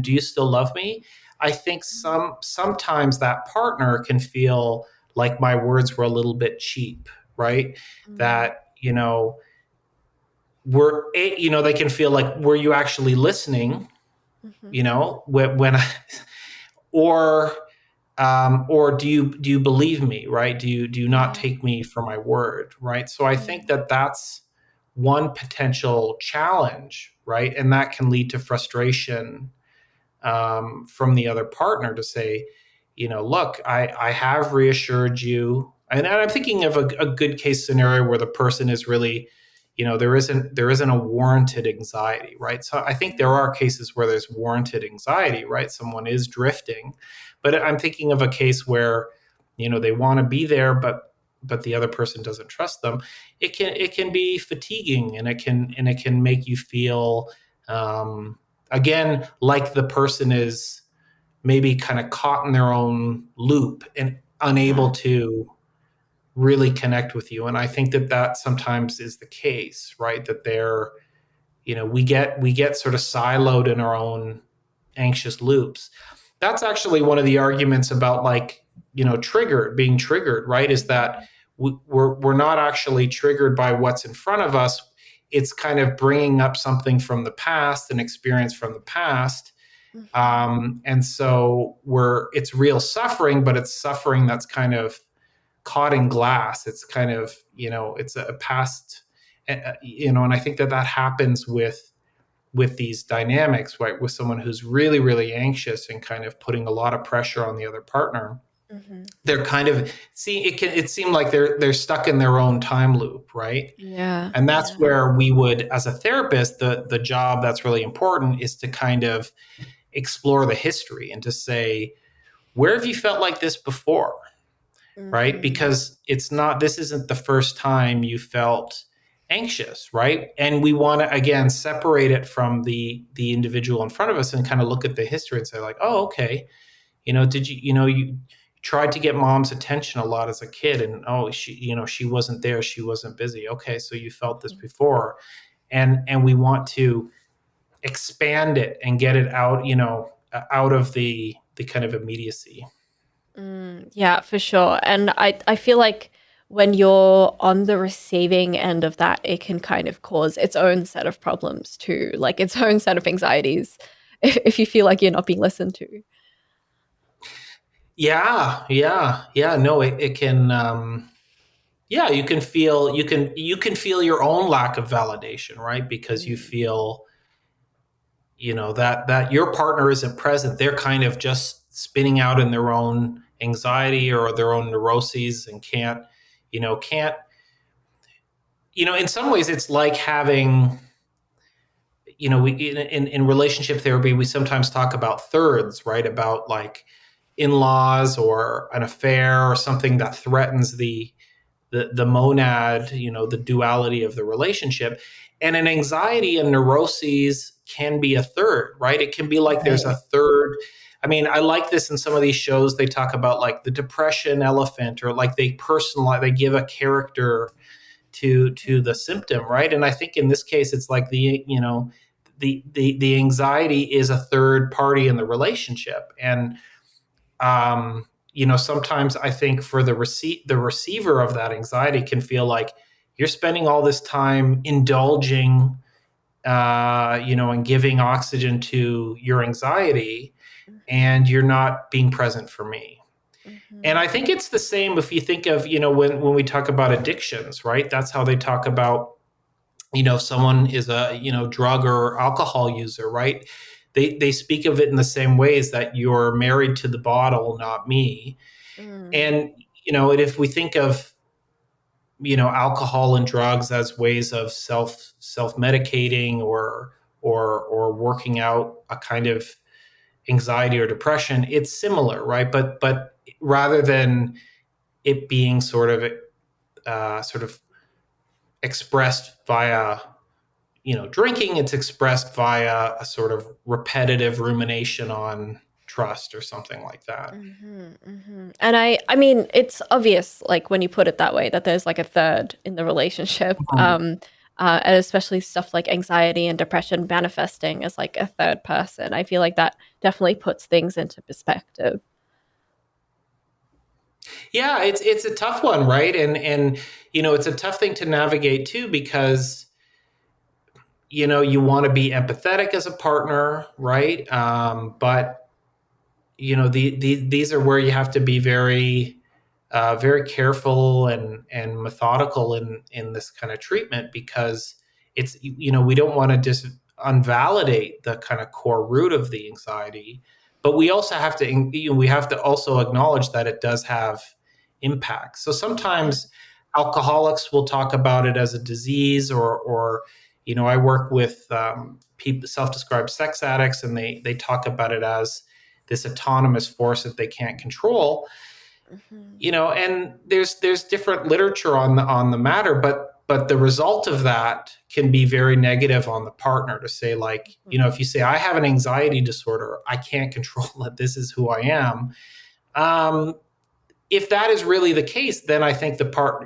do you still love me? I think sometimes that partner can feel like my words were a little bit cheap, right? Mm. That, they can feel like, were you actually listening? Mm-hmm. You know, when I, or or do you believe me, right? Do you not Yeah. take me for my word, right? So I think Mm. that that's one potential challenge, right? And that can lead to frustration from the other partner to say, look, I have reassured you, and I'm thinking of a good case scenario where the person is really, there isn't a warranted anxiety, right? So I think there Mm. are cases where there's warranted anxiety, right? Someone is drifting, but I'm thinking of a case where, they want to be there, but the other person doesn't trust them. It can be fatiguing, and it can make you feel, again, like the person is maybe kind of caught in their own loop and unable Yeah. to really connect with you. And I think that sometimes is the case, right? That we get sort of siloed in our own anxious loops. That's actually one of the arguments about, like, being triggered, right? Is that Mm-hmm. we're not actually triggered by what's in front of us. It's kind of bringing up something from the past, an experience from the past. Mm-hmm. And so it's real suffering, but it's suffering that's kind of caught in glass. It's kind of, it's a past, and I think that happens with these dynamics, right? With someone who's really, really anxious and kind of putting a lot of pressure on the other partner. Mm-hmm. They're kind of, it seemed like they're stuck in their own time loop, right? Yeah. And that's Yeah. where we would, as a therapist, the job that's really important is to kind of explore the history and to say, where have you felt like this before? Right? Mm-hmm. Because this isn't the first time you felt anxious, right? And we want to, again, separate it from the individual in front of us and kind of look at the history and say, like, oh, okay, did you tried to get mom's attention a lot as a kid, and oh, she wasn't there, she wasn't busy. Okay, so you felt this before. And we want to expand it and get it out, out of the kind of immediacy. Yeah, for sure. And I feel like when you're on the receiving end of that, it can kind of cause its own set of problems too, like its own set of anxieties if you feel like you're not being listened to. Yeah, yeah, yeah. No, it can. Yeah, you can feel your own lack of validation, right? Because you Mm. feel, that your partner isn't present. They're kind of just spinning out in their own anxiety or their own neuroses, and can't. In some ways, it's like having, we in relationship therapy, we sometimes talk about thirds, right? About, like, in-laws or an affair or something that threatens the monad, the duality of the relationship. And an anxiety and neuroses can be a third, right? It can be like there's a Right. third. I mean, I like this in some of these shows. They talk about, like, the depression elephant, or like they give a character to the symptom, right? And I think in this case, it's like the anxiety is a third party in the relationship. And sometimes I think for the receiver of that anxiety can feel like you're spending all this time indulging, and giving oxygen to your anxiety, Mm-hmm. and you're not being present for me. And Mm-hmm. I think it's the same if you think of, when we talk about addictions, right? That's how they talk about, if someone is a, drug or alcohol user, right? They speak of it in the same ways, that you're married to the bottle, not me. Mm. And, and if we think of, alcohol and drugs as ways of self medicating, or working out a kind of anxiety or depression, it's similar, right? But rather than it being sort of expressed via, drinking, it's expressed via a sort of repetitive rumination on trust or something like that. Mm-hmm, mm-hmm. And I mean, it's obvious, like when you put it that way, that there's like a third in the relationship, Mhm. and especially stuff like anxiety and depression manifesting as like a third person. I feel like that definitely puts things into perspective. Yeah, it's a tough one, right? And it's a tough thing to navigate too, because you want to be empathetic as a partner, right? But these are where you have to be very careful and methodical in this kind of treatment, because it's we don't want to just unvalidate the kind of core root of the anxiety, but we also have to we have to also acknowledge that it does have impacts. So Yeah. sometimes alcoholics will talk about it as a disease, or I work with people, self-described sex addicts, and they talk about it as this autonomous force that they can't control. Hmm. And there's different literature on the matter, but the result of that can be very negative on the partner, to say, like, if you say, I have an anxiety disorder, I can't control it, this is who I am. um, if that is really the case, then I think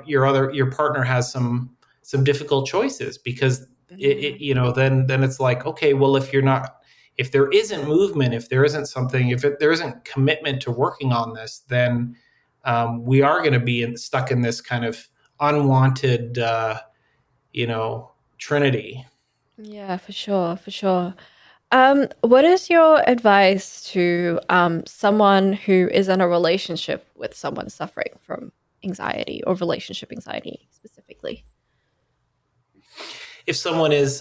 your partner has some difficult choices, because Yeah. then it's like, okay, well, if there isn't movement, if there isn't something, there isn't commitment to working on this, then we are going to be stuck in this kind of unwanted trinity. Yeah, for sure, for sure. What is your advice to someone who is in a relationship with someone suffering from anxiety or relationship anxiety specifically? If someone is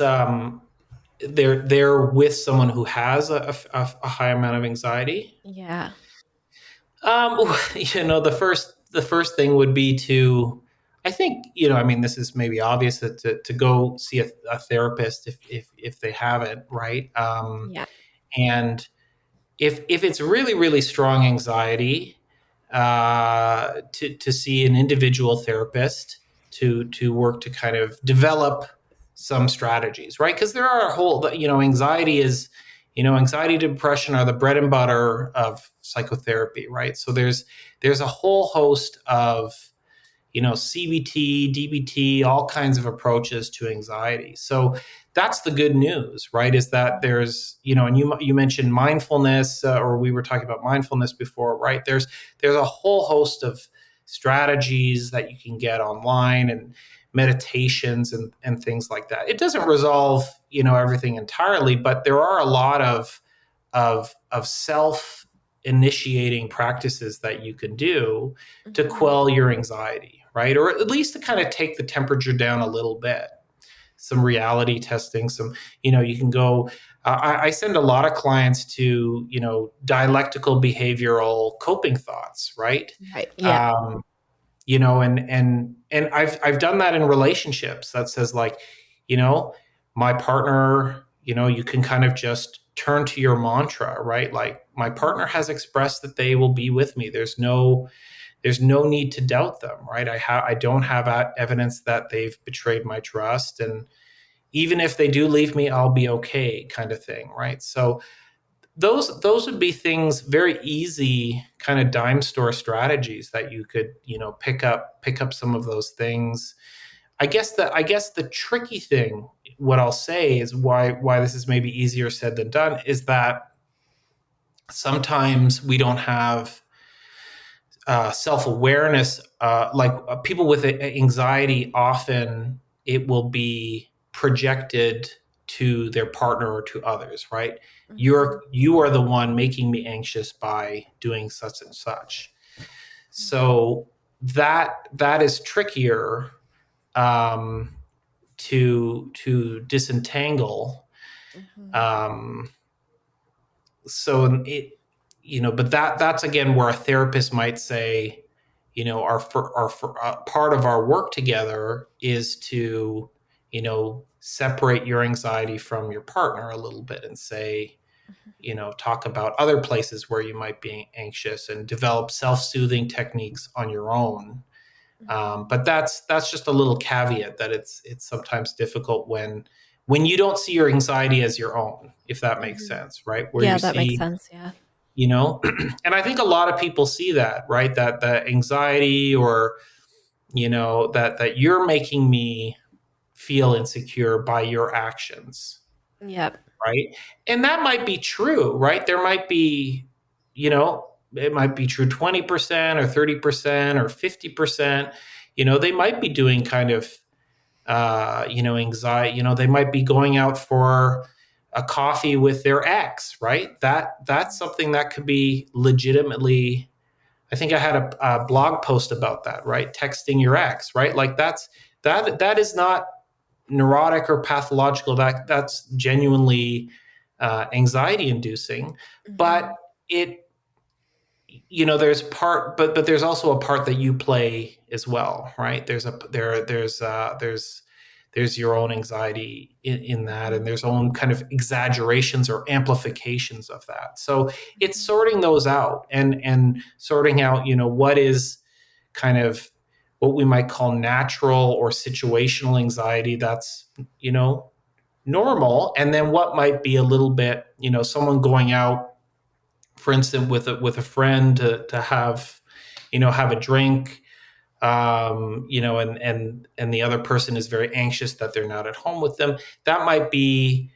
they're with someone who has a high amount of anxiety. Yeah. Um, the first thing would be to, I think, I mean, this is maybe obvious, to go see a therapist if they haven't, right? Yeah. And if it's really, really strong anxiety, to see an individual therapist to work to kind of develop some strategies, right? Because there are a whole, anxiety, depression are the bread and butter of psychotherapy, right? So there's a whole host of CBT, DBT, all kinds of approaches to anxiety. So that's the good news, right? Is that there's, and you mentioned mindfulness, or we were talking about mindfulness before, right? There's a whole host of strategies that you can get online, and meditations and things like that. It doesn't resolve, everything entirely, but there are a lot of self initiating practices that you can do to Hmm. quell your anxiety, right? Or at least to kind of take the temperature down a little bit. Some reality testing, you can go. I send a lot of clients to, dialectical behavioral coping thoughts, right? Right. Yeah. Um, and I've done that in relationships. That says, like, you know my partner, you can kind of just turn to your mantra, right? Like, my partner has expressed that they will be with me. There's no need to doubt them, right? I don't have evidence that they've betrayed my trust, and even if they do leave me, I'll be okay, kind of thing, right? So those would be things, very easy kind of dime store strategies that you could, pick up some of those things. I guess the tricky thing, what I'll say, is why this is maybe easier said than done, is that sometimes we don't have self-awareness. People with anxiety, often it will be projected to their partner or to others, right? Hmm. You are the one making me anxious by doing such and such. So that is trickier, um, to disentangle. Hmm. Um, so it but that's again where a therapist might say, our part of our work together is to, separate your anxiety from your partner a little bit, and say, talk about other places where you might be anxious, and develop self-soothing techniques on your own. Hmm. But that's just a little caveat, that it's sometimes difficult when you don't see your anxiety as your own, if that makes Hmm. sense, right? Where Yeah, you that makes see, sense. Yeah. and I think a lot of people see that, right? That the anxiety, or that you're making me feel insecure by your actions, Yep. right? And that might be true, right? There might be, it might be true 20% or 30% or 50%. They might be doing kind of anxiety. They might be going out for a coffee with their ex, right? That's something that could be legitimately. I think I had a blog post about that, right? Texting your ex, right? Like that is not neurotic or pathological. That's genuinely anxiety inducing, but Mhm. it there's part, but there's also a part that you play as well, right? There's your own anxiety in that, and Mhm. there's own kind of exaggerations or amplifications of that. So it's Mhm. sorting those out, and sorting out what is kind of what we might call natural or situational anxiety that's normal, and then what might be a little bit someone going out, for instance, with a friend to have a drink, and the other person is very anxious that they're not at home with them. That might be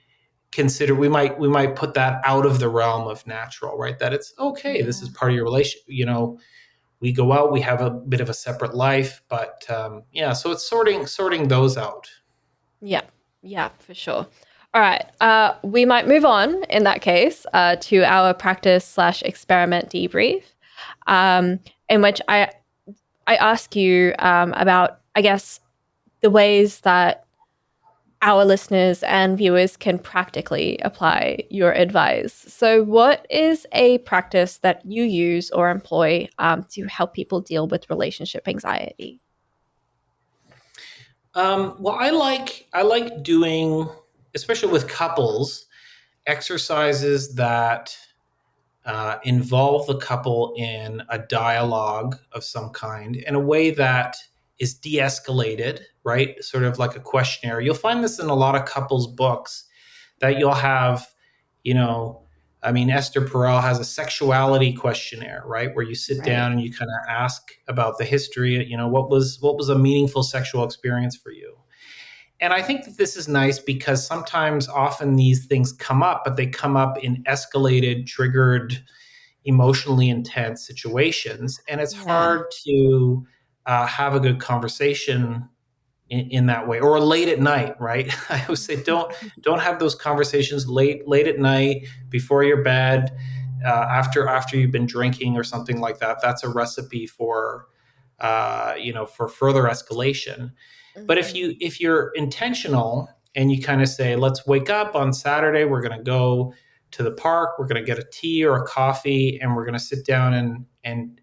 considered. We might put that out of the realm of natural, right? That it's okay. This is Yeah. part of your relationship. We go out. We have a bit of a separate life, but yeah. So it's sorting those out. Yeah. Yeah, for sure. All right. We might move on in that case to our practice slash experiment debrief, in which I ask you about, I guess, the ways that our listeners and viewers can practically apply your advice. So, what is a practice that you use or employ to help people deal with relationship anxiety? Well, I like doing, especially with couples, exercises that involve the couple in a dialogue of some kind in a way that is de-escalated, right? Sort of like a questionnaire. You'll find this in a lot of couples books, that you'll have, you know, I mean, Esther Perel has a sexuality questionnaire, right? Where you sit Right. down and you kind of ask about the history, what was a meaningful sexual experience for you? And I think that this is nice because sometimes, often these things come up, but they come up in escalated, triggered, emotionally intense situations. And it's Yeah. hard to have a good conversation in that way, or late at night, right? I always say don't have those conversations late at night before your bed, after you've been drinking or something like that. That's a recipe for for further escalation. But if Mhm. you're intentional and you kind of say, let's wake up on Saturday, we're going to go to the park, we're going to get a tea or a coffee, and we're going to sit down and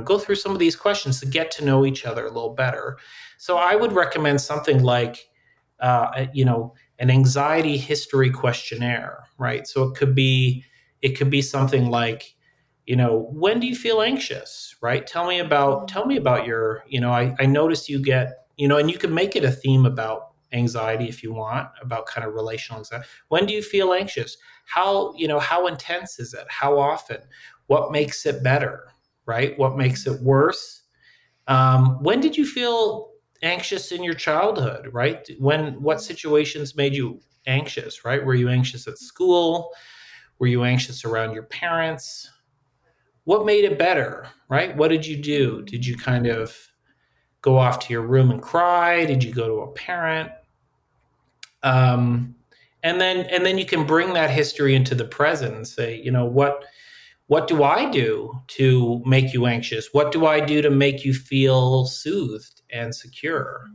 go through some of these questions to get to know each other a little better. So I would recommend something like an anxiety history questionnaire, right? So it could be something like, when do you feel anxious, right? Tell me about your, I noticed you get, and you can make it a theme about anxiety if you want, about kind of relational anxiety. When do you feel anxious? How intense is it? How often? What makes it better, right? What makes it worse? When did you feel anxious in your childhood, right? What situations made you anxious, right? Were you anxious at school? Were you anxious around your parents? What made it better, right? What did you do? Did you kind of go off to your room and cry? Did you go to a parent? Um, and then you can bring that history into the present and say, what do I do to make you anxious? What do I do to make you feel soothed and secure?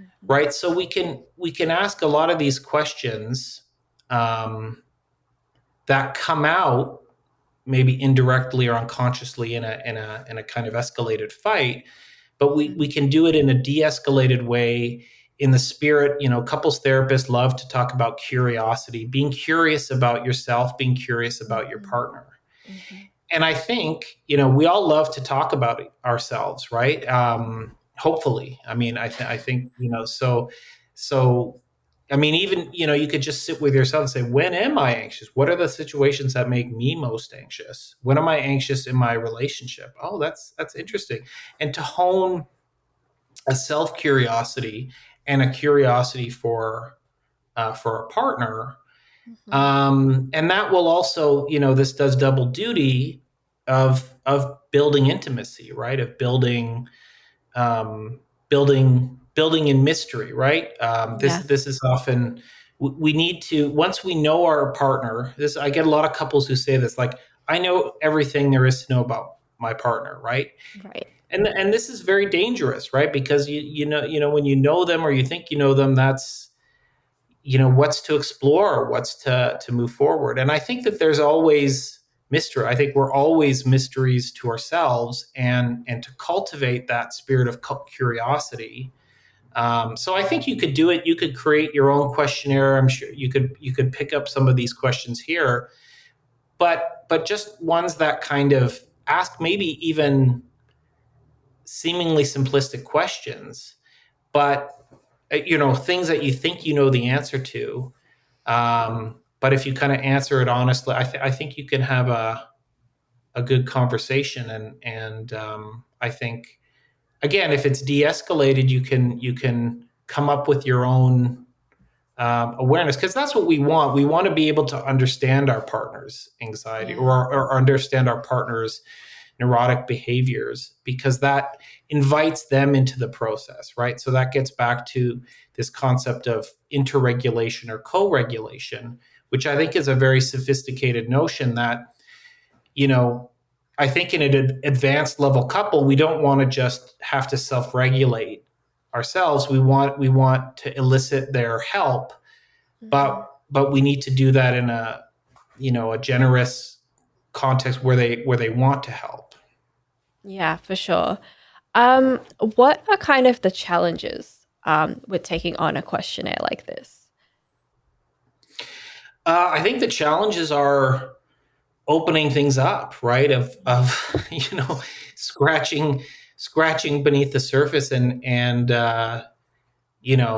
Mhm. Right? So we can ask a lot of these questions, that come out maybe indirectly or unconsciously in a kind of escalated fight, but we Mhm. can do it in a de-escalated way, in the spirit. Couples therapists love to talk about curiosity, being curious about yourself, being curious about your Mhm. partner. Mhm. And I think, we all love to talk about ourselves, right? Hopefully. I mean, I think, so I mean, even, you could just sit with yourself and say, when am I anxious? What are the situations that make me most anxious? When am I anxious in my relationship? Oh, that's interesting. And to hone a self curiosity and a curiosity for a partner. Mhm. And that will also, this does double duty of building intimacy, right? Of building building in mystery, right? Yeah. This is often, we need to, once we know our partner, this, I get a lot of couples who say this, like, I know everything there is to know about my partner, right? Right. And this is very dangerous, right? Because when you know them, or you think you know them, that's, what's to explore, what's to move forward. And I think that there's always mystery. I think we're always mysteries to ourselves, and to cultivate that spirit of curiosity. So I think you could do it. You could create your own questionnaire. I'm sure you could pick up some of these questions here, but just ones that kind of ask maybe even seemingly simplistic questions, but things that you think you know the answer to. But if you kind of answer it honestly, I think you can have a good conversation, and I think, again, if it's de-escalated, you can come up with your own awareness, because that's what we want. We want to be able to understand our partner's anxiety, Yeah. or understand our partner's neurotic behaviors, because that invites them into the process, right? So that gets back to this concept of interregulation or co-regulation, which I think is a very sophisticated notion that, you know, I think in an advanced level couple, we don't want to just have to self-regulate ourselves. We want to elicit their help, Mhm. but we need to do that in a generous context where they want to help. Yeah, for sure. What are kind of the challenges with taking on a questionnaire like this? I think the challenges are opening things up, right? Of scratching beneath the surface, and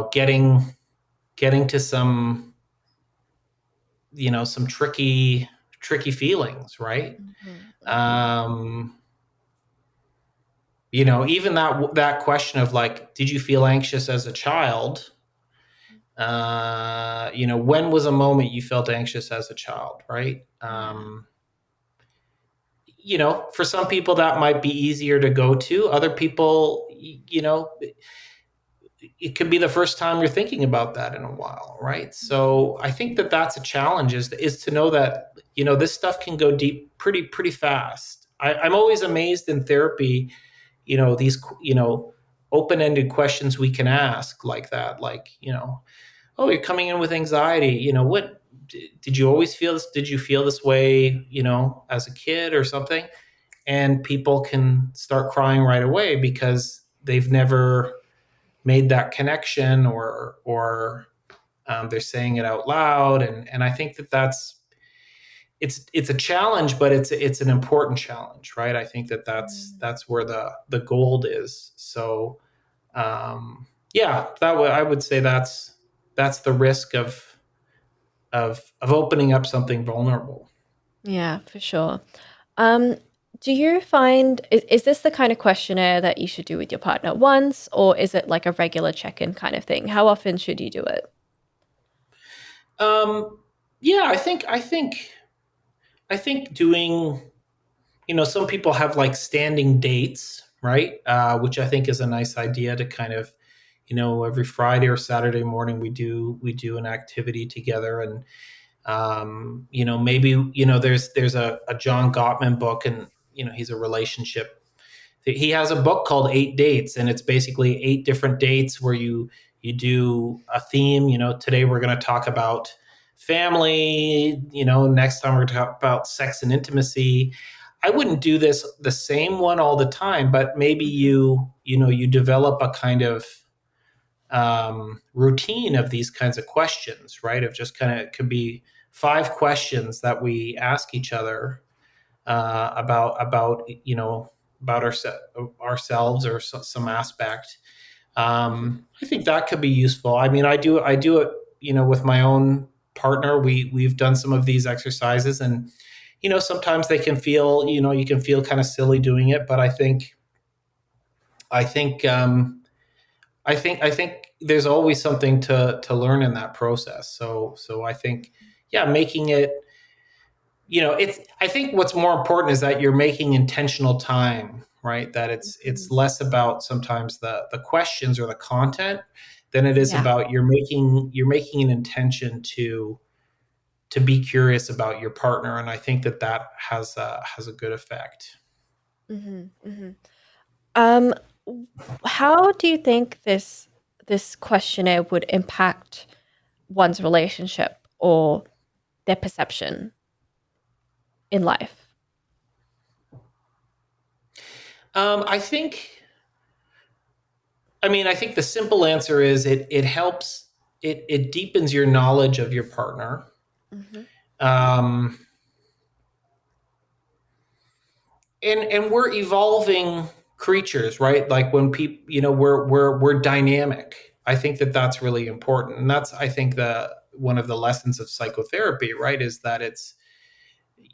getting to some tricky feelings, right? Mhm, mhm. Um, even that question of, like, did you feel anxious as a child? When was a moment you felt anxious as a child, right? Yeah. For some people that might be easier to go to. Other people, it could be the first time you're thinking about that in a while, right? Mhm. So I think that that's a challenge, is to know that, this stuff can go deep pretty fast. I'm always amazed in therapy, these, open-ended questions we can ask like that, like, oh, you're coming in with anxiety. What did you always feel this? Did you feel this way, as a kid or something? And people can start crying right away because they've never made that connection, or they're saying it out loud. And I think it's a challenge, but it's an important challenge, right? I think Mm. that's where the gold is. So, yeah, I would say that's the risk of opening up something vulnerable. Yeah, for sure. Um, do you find is this the kind of questionnaire that you should do with your partner once, or is it like a regular check-in kind of thing? How often should you do it? Yeah, I think doing, some people have like standing dates, right? Which I think is a nice idea to kind of, every Friday or Saturday morning we do an activity together. And maybe, there's a John Gottman book, and he's a relationship. He has a book called 8 Dates, and it's basically 8 different dates where you do a theme. Today we're going to talk about family. Next time we're going to talk about sex and intimacy. I wouldn't do this the same one all the time, but maybe Mhm. you develop a kind of routine of these kinds of questions, right? Of just kind of, it could be 5 questions that we ask each other, about ourselves, or some aspect. Mhm. I think that could be useful. I mean, I do it, with my own partner. We've done some of these exercises, and sometimes they can feel, you can feel kind of silly doing it, but I think I think there's always something to learn in that process. So I think, yeah, making it, it's, I think what's more important is that you're making intentional time right? That it's Mhm. less about sometimes the questions or the content than it is Yeah. about you're making an intention to be curious about your partner, and I think that has a good effect. Hmm. Hmm. Um, how do you think this questionnaire would impact one's relationship or their perception in life? I think, I think the simple answer is it helps, it deepens your knowledge of your partner. Hmm. Um, and we're evolving creatures, right? Like when people, we're dynamic. I think that's really important, and that's, I think, the one of the lessons of psychotherapy, right, is that it's,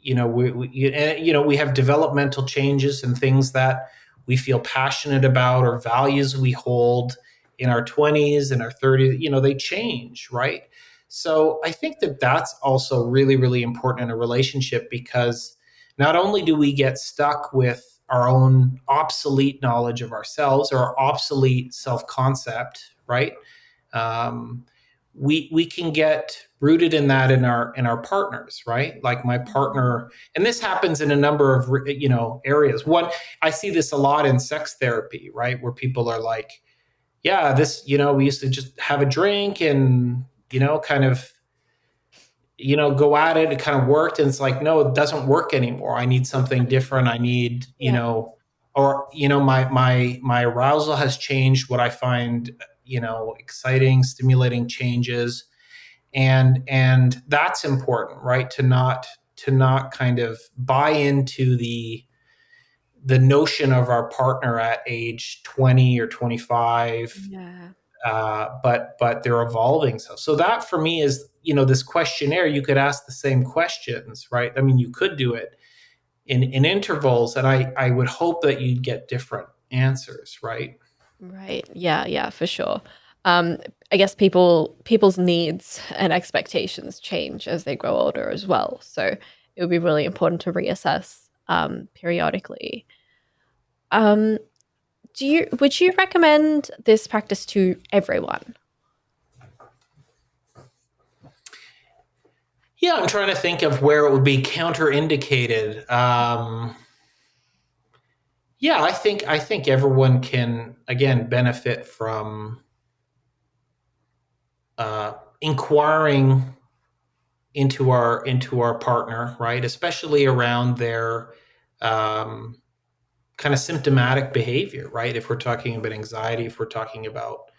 we have developmental changes and things that we feel passionate about, or values we hold in our 20s and our 30s, they change, right? So I think that's also really, really important in a relationship, because not only do we get stuck with our own obsolete knowledge of ourselves or our obsolete self-concept, right? um, we can get rooted in that in our partners, right? Like my Hmm. partner, and this happens in a number of areas. One, I see this a lot in sex therapy, right, where people are like, yeah, this, we used to just have a drink and kind of go at it. It kind of worked, and it's like, no, it doesn't work anymore. I need something different. I need, Yeah. or my arousal has changed. What I find exciting, stimulating changes, and that's important, right? To not kind of buy into the notion of our partner at age 20 or 25, Yeah. but they're evolving. So that for me is, this questionnaire, you could ask the same questions, right? I mean, you could do it in intervals, and I would hope that you'd get different answers, right? Right. Yeah, yeah, for sure. Um, I guess people's needs and expectations change as they grow older as well. So it would be really important to reassess periodically. Um, would you recommend this practice to everyone? Yeah, I'm trying to think of where it would be counterindicated. Yeah, I think everyone can, again, benefit from inquiring into our partner, right? Especially around their um, kind of symptomatic behavior, right? If we're talking about anxiety, if we're talking about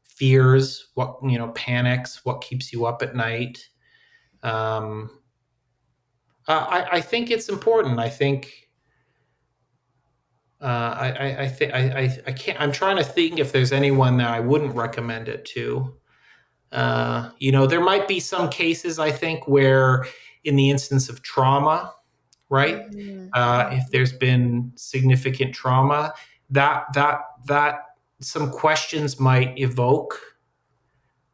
fears, what panics, what keeps you up at night. Um, I think it's important. I think I think I can't. I'm trying to think if there's anyone that I wouldn't recommend it to. There might be some cases, I think, where in the instance of trauma, right? Mhm. If Mhm. there's been significant trauma, that some questions might evoke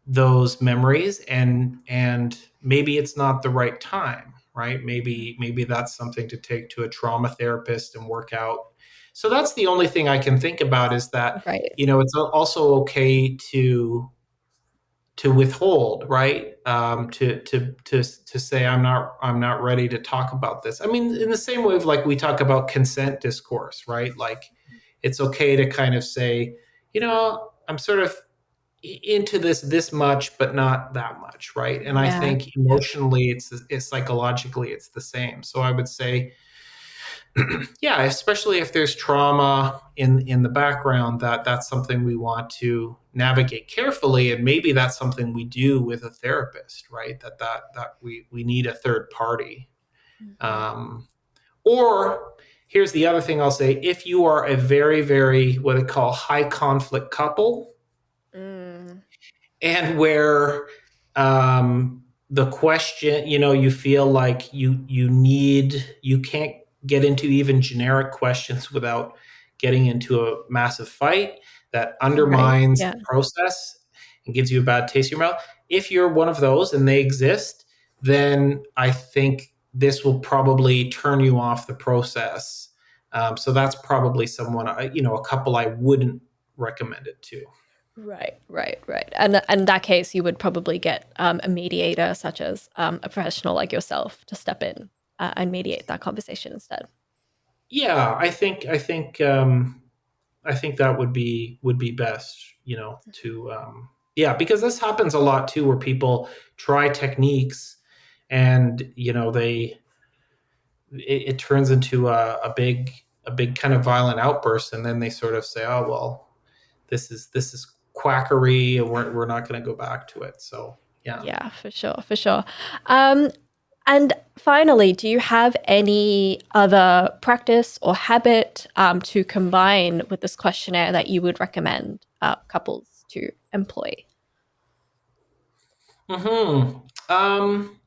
those memories, and maybe it's not the right time, right? Maybe that's something to take to a trauma therapist and work out. So that's the only thing I can think about, is that Right. it's also okay to withhold, right? To say, I'm not ready to talk about this. I mean, in the same way of, like, we talk about consent discourse, right? Like, it's okay to kind of say, I'm sort of into this much, but not that much, right? And I Yeah. think Yeah. emotionally, it's psychologically, it's the same. So I would say, yeah, especially if there's trauma in the background, that's something we want to navigate carefully, and maybe that's something we do with a therapist, right? That we need a third party. Mhm. um, or here's the other thing I'll say: if you are a very, very, what they call, high conflict couple, Mm. and where the question, you feel like you can't get into even generic questions without getting into a massive fight that Right. undermines Yeah. the process and gives you a bad taste in your mouth. If you're one of those and they exist, then I think this will probably turn you off the process So that's probably someone, a couple I wouldn't recommend it to. Right. And in that case, you would probably get a mediator, such as a professional like yourself, to step in and mediate that conversation instead. Yeah, I think that would be best, to yeah, because this happens a lot too, where people try techniques and it turns into a big kind of violent outburst, and then they sort of say, oh well, this is quackery, and we're not going to go back to it. So yeah. Yeah, for sure. Um, and finally, do you have any other practice or habit to combine with this questionnaire that you would recommend couples to employ? Hmm. Um,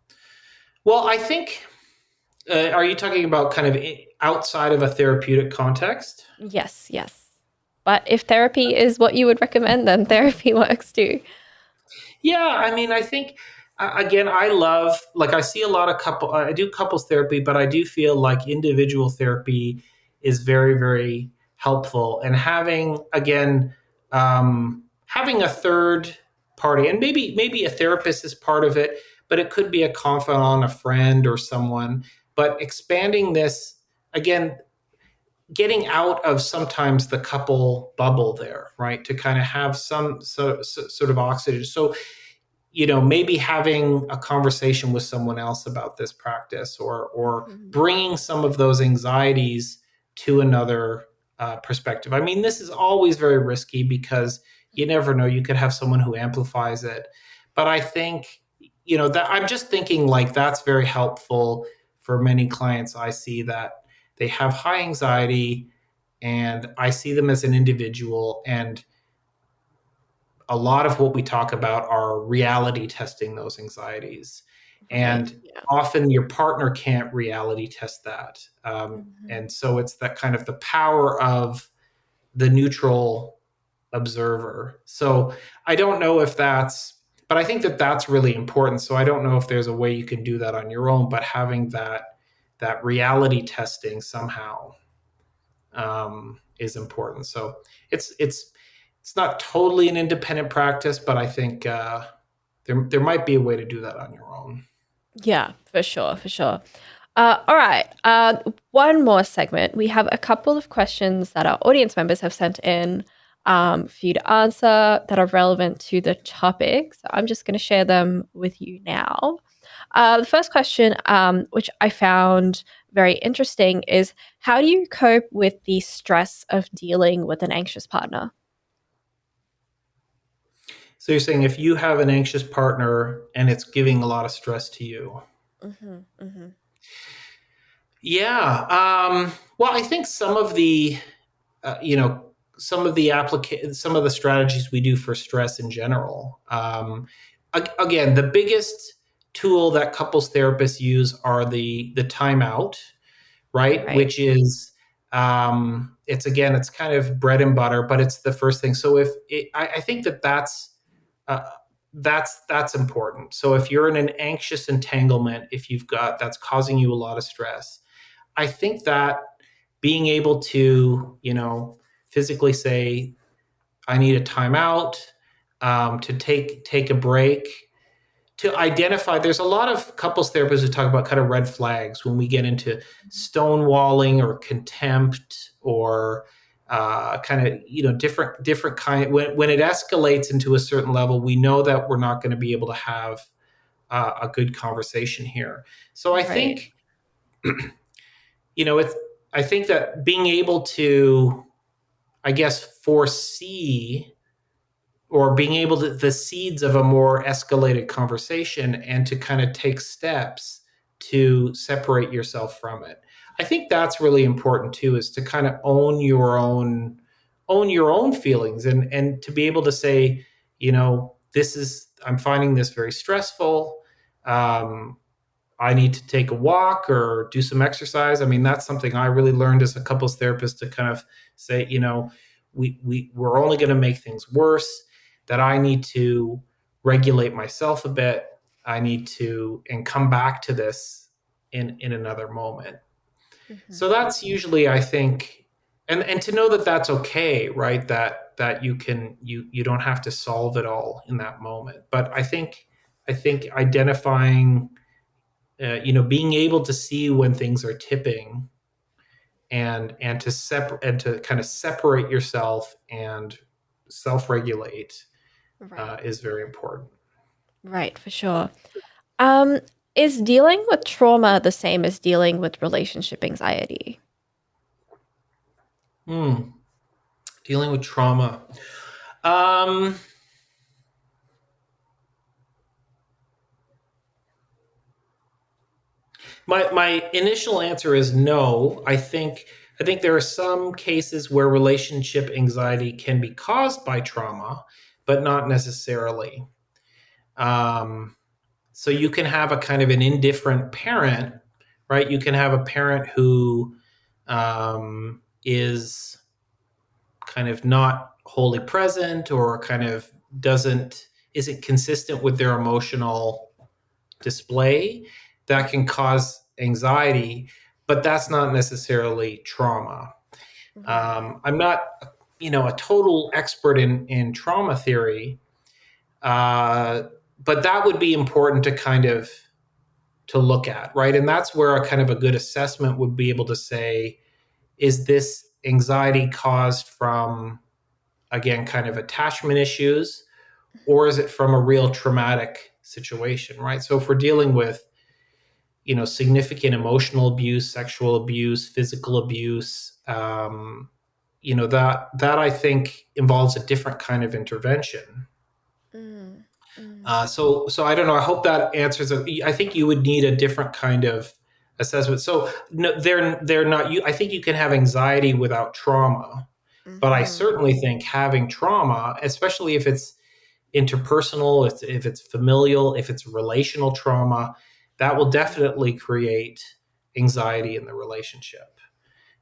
well, I think, are you talking about kind of outside of a therapeutic context? Yes. But if therapy is what you would recommend, then therapy works too. Yeah, I mean, I think, again, I love, like, I see a lot of I do couples therapy, but I do feel like individual therapy is very, very helpful. And having a third party, and maybe a therapist is part of it, but it could be a confidant, a friend, or someone. But expanding this, again, getting out of sometimes the couple bubble there, right? To kind of have some sort of oxygen. So maybe having a conversation with someone else about this practice, or Mhm. bringing some of those anxieties to another perspective. I mean, this is always very risky because you never know. You could have someone who amplifies it. But I think, that I'm just thinking like that's very helpful for many clients. I see that they have high anxiety, and I see them as an individual, and a lot of what we talk about are reality testing those anxieties. Right. And Yeah. often your partner can't reality test that. Mhm. And so it's that kind of the power of the neutral observer. So I don't know if but I think that that's really important. So I don't know if there's a way you can do that on your own, but having that reality testing somehow is important. So it's not totally an independent practice, but I think there might be a way to do that on your own. Yeah, for sure. All right. One more segment. We have a couple of questions that our audience members have sent in for you to answer that are relevant to the topic. So I'm just going to share them with you now. The first question, which I found very interesting, is how do you cope with the stress of dealing with an anxious partner? So you're saying if you have an anxious partner and it's giving a lot of stress to you. Hmm. Yeah. Well, I think some of the uh, you know some of the strategies we do for stress in general. Again, the biggest tool that couples therapists use are the timeout, right? Right. Which is, it's kind of bread and butter, but it's the first thing. So I think uh, that's important. So if you're in an anxious entanglement, if you've got that's causing you a lot of stress, I think that being able to, physically say, I need a timeout, to take a break, to identify. There's a lot of couples therapists who talk about kind of red flags when we get into stonewalling or contempt, or kind of, different kind. When it escalates into a certain level, we know that we're not going to be able to have a good conversation here. So I Right. think, it's I think that being able to, I guess, foresee, or being able to, the seeds of a more escalated conversation, and to kind of take steps to separate yourself from it. I think that's really important too, is to kind of own your own feelings, and to be able to say, I'm finding this very stressful. Um, I need to take a walk or do some exercise. I mean, that's something I really learned as a couples therapist, to kind of say, we're only going to make things worse, that I need to regulate myself a bit. I need to, and come back to this in another moment. So that's usually, I think, and to know that that's okay, right? That you don't have to solve it all in that moment. But I think identifying, being able to see when things are tipping, and to kind of separate yourself and self-regulate Right. is very important. Right, for sure. Um, is dealing with trauma the same as dealing with relationship anxiety? Hmm. Dealing with trauma. Um, my initial answer is no. I think there are some cases where relationship anxiety can be caused by trauma, but not necessarily. Um, so you can have a kind of an indifferent parent, right? You can have a parent who is kind of not wholly present, or kind of doesn't isn't consistent with their emotional display. That can cause anxiety, but that's not necessarily trauma. Right. I'm not, a total expert in trauma theory, uh, but that would be important to kind of to look at, right? And that's where a kind of a good assessment would be able to say, is this anxiety caused from, again, kind of attachment issues, or is it from a real traumatic situation, right? So if we're dealing with, significant emotional abuse, sexual abuse, physical abuse, that I think involves a different kind of intervention. Mm, mm, So I don't know. I hope that answers it. I think you would need a different kind of assessment. So no, they're not. I think you can have anxiety without trauma, but I mhm, certainly think having trauma, especially if it's interpersonal, if it's familial, if it's relational trauma, that will mhm. definitely create anxiety in the relationship.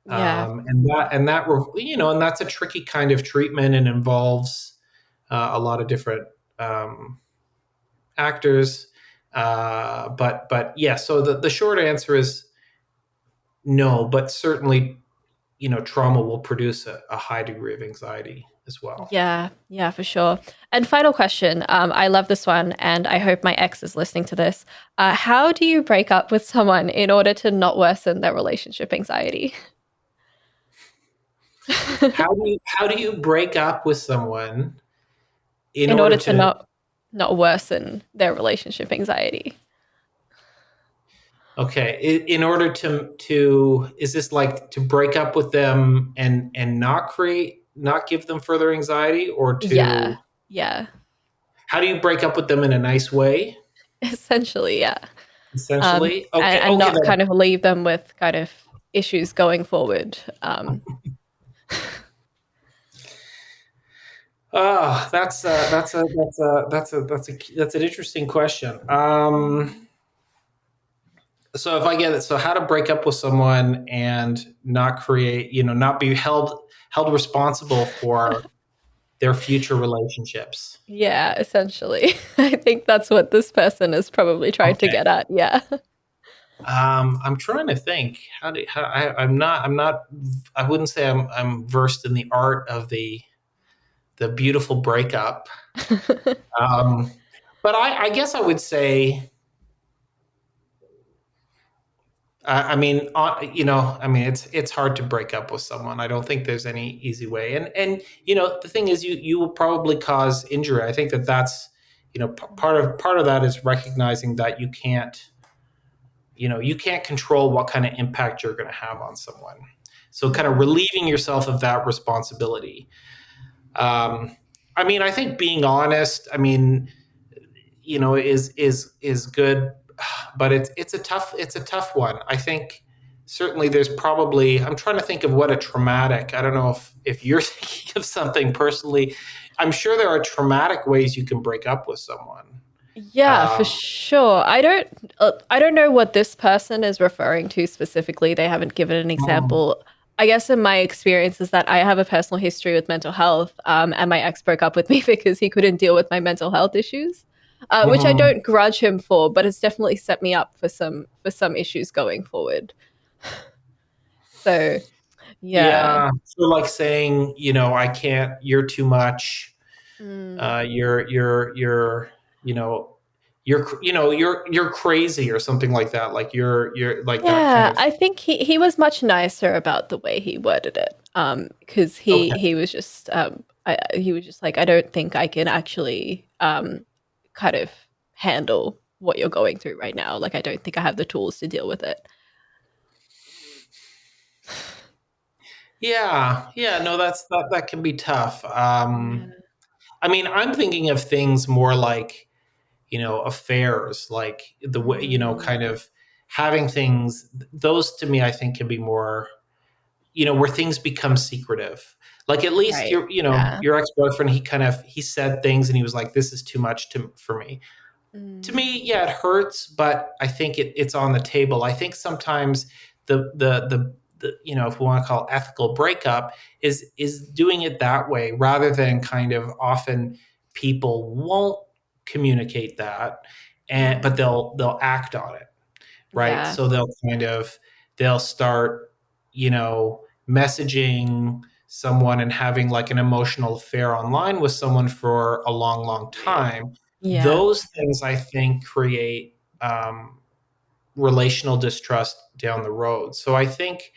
Yeah. And that's a tricky kind of treatment, and involves a lot of different um, actors. But yeah, so the short answer is no, but certainly, trauma will produce a high degree of anxiety as well. Yeah, yeah, for sure. And final question. I love this one, and I hope my ex is listening to this. How do you break up with someone in order to not worsen their relationship anxiety? How do you break up with someone in In order order to to not worsen their relationship anxiety. okay, in order to is this like to break up with them and not give them further anxiety, or Yeah, to yeah, how do you break up with them in a nice way, essentially, yeah. essentially? Okay, And okay, not then. kind of leave them with kind of issues going forward. Oh, that's an interesting question. Mm. So if I get it, so how to break up with someone and not be held responsible for their future relationships. Yeah, essentially. I think that's what this person is probably trying to Okay. get at. Yeah. I'm trying to think. I'm not. I wouldn't say I'm versed in the art of the beautiful breakup. Um, but I guess I would say. It's hard to break up with someone. I don't think there's any easy way. And the thing is, you will probably cause injury. I think that's part of that is recognizing that you can't control what kind of impact you're going to have on someone. So kind of Mhm. relieving yourself of that responsibility. I think being honest, is good, but it's a tough one. I think certainly there's probably, I'm trying to think of what a traumatic. I don't know if you're thinking of something personally. I'm sure there are traumatic ways you can break up with someone. Yeah, for Um, sure. I don't know what this person is referring to specifically. They haven't given an mm, example. I guess in my experience is that I have a personal history with mental health, and my ex broke up with me because he couldn't deal with my mental health issues, which I mhm. don't grudge him for, but it's definitely set me up for some issues going forward. So yeah. Yeah. So like saying, I can't, you're too much. Mm. You're, you know, you're crazy or something like that. Like you're like that kind Yeah, of. I think he was much nicer about the way he worded it. Because Okay. he was just he was just like, I don't think I can actually kind of handle what you're going through right now. Like, I don't think I have the tools to deal with it. Yeah. Yeah. No, that can be tough. Yeah. I mean, I'm thinking of things more like, affairs, like the way, Mm, kind of having things, those to me, I think can be more, where things become secretive. Like at least right. Yeah. your ex-boyfriend, he said things and he was like, this is too much for me. To Mm, me, yeah, it hurts, but I think it's on the table. I think sometimes the if we want to call it ethical breakup is doing it that way rather than kind of often people won't communicate that, and but mm, they'll act on it, right? yeah. So they'll start, messaging someone and having like an emotional affair online with someone for a long, long time. Yeah. Those things I think create relational distrust down the road. So I think,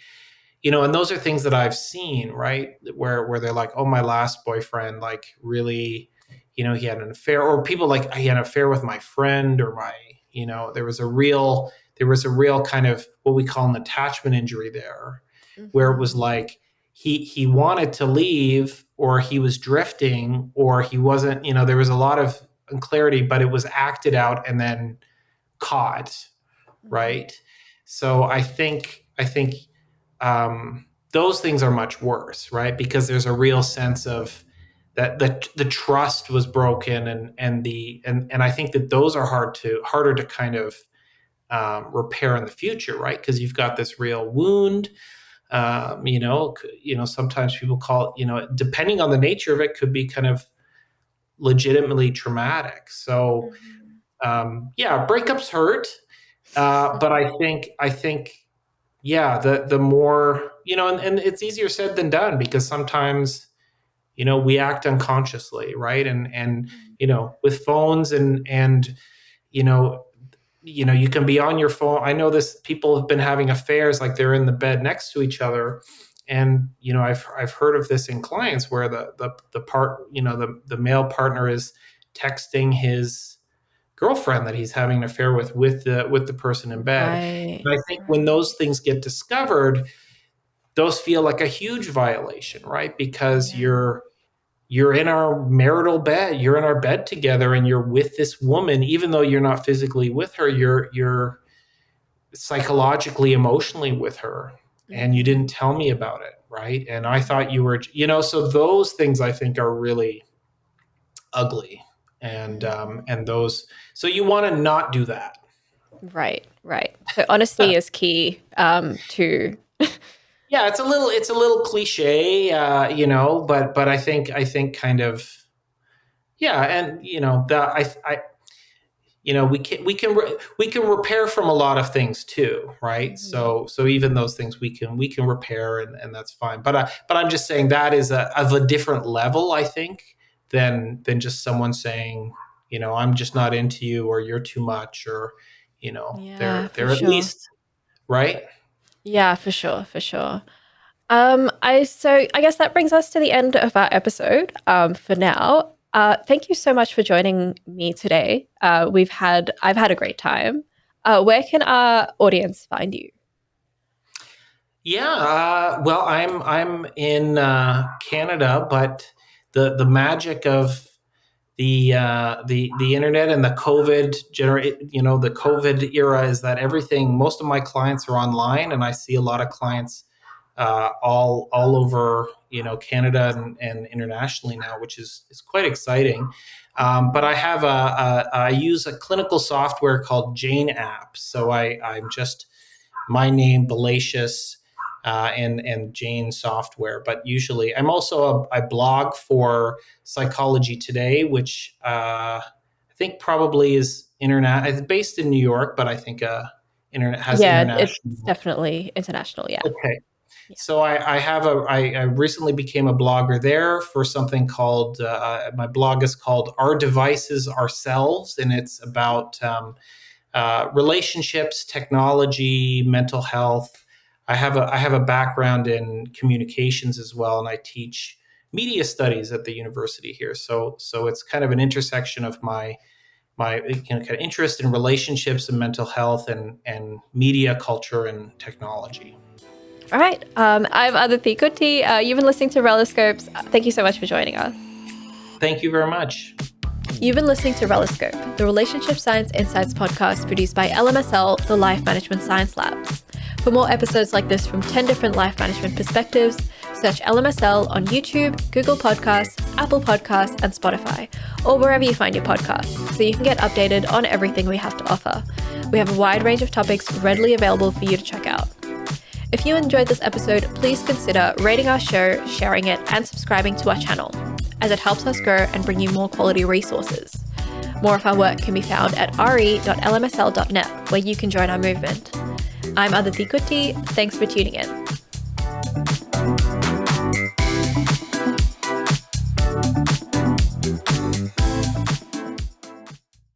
and those are things that I've seen, right? Where they're like, oh, my last boyfriend, like really, he had an affair, or people like he had an affair with my friend, or there was a real kind of what we call an attachment injury there, where it was Hmm. like he wanted to leave, or he was drifting, or he wasn't, there was a lot of unclarity, but it was acted out and then caught, Hmm. right? So I think those things are much worse, right? Because there's a real sense of that the trust was broken, and I think that those are harder to kind of repair in the future, right? Because you've got this real wound. Sometimes people call it, depending on the nature of it, could be kind of legitimately traumatic. So Hmm. yeah, breakups hurt, but I think yeah, the more, and it's easier said than done, because sometimes, we act unconsciously, right? And with phones, and you know you can be on your phone. I know this, people have been having affairs, like they're in the bed next to each other, and I've heard of this in clients where the male partner is texting his girlfriend that he's having an affair with the person in bed. Right. And I think when Right. those things get discovered, those feel like a huge violation, right? Because Yeah. you're in our marital bed, you're in our bed together, and you're with this woman, even though you're not physically with her, you're psychologically, emotionally with her, and you Hmm. didn't tell me about it, right? And I thought Hmm. you were, so those things I think are really ugly, and Hmm. those, so you want to not do that. Right. Right. So honesty is key to. Yeah, it's a little cliche, but I think kind of, yeah, and that we can repair from a lot of things too, right? Mhm. So even those things we can repair, and that's fine. But I'm just saying that is of a different level, I think, than just someone saying, I'm just not into you, or you're too much, or Yeah, for they're at sure. least right. Yeah, for sure, for sure. I guess that brings us to the end of our episode. For now, thank you so much for joining me today. I've had a great time. Where can our audience find you? Yeah, well, I'm in Canada, but the magic of the internet and the the COVID era is that most of my clients are online, and I see a lot of clients all over Canada, and internationally now, which is quite exciting. But I use a clinical software called Jane App, so I'm just my name, Balasis, and Jane software. But usually, I'm also I blog for Psychology Today, which I think probably is internet. It's based in New York, but I think internet has Yeah, it's international. definitely international. Yeah. Okay. Yeah. So I recently became a blogger there for something called, my blog is called Our Devices Ourselves, and it's about relationships, technology, mental health. I have a background in communications as well, and I teach media studies at the university here. So it's kind of an intersection of my kind of interest in relationships and mental health and media culture and technology. All right. I'm Aditi Kutty. You've been listening to Reloscopes. Thank you so much for joining us. Thank you very much. You've been listening to Reloscope, the Relationship Science Insights podcast produced by LMSL, the Life Management Science Labs. For more episodes like this from 10 different life management perspectives, search LMSL on YouTube, Google Podcasts, Apple Podcasts, and Spotify, or wherever you find your podcasts, so you can get updated on everything we have to offer. We have a wide range of topics readily available for you to check out. If you enjoyed this episode, please consider rating our show, sharing it, and subscribing to our channel, as it helps us grow and bring you more quality resources. More of our work can be found at re.lmsl.net, where you can join our movement. I'm Aditi Kutty. Thanks for tuning in.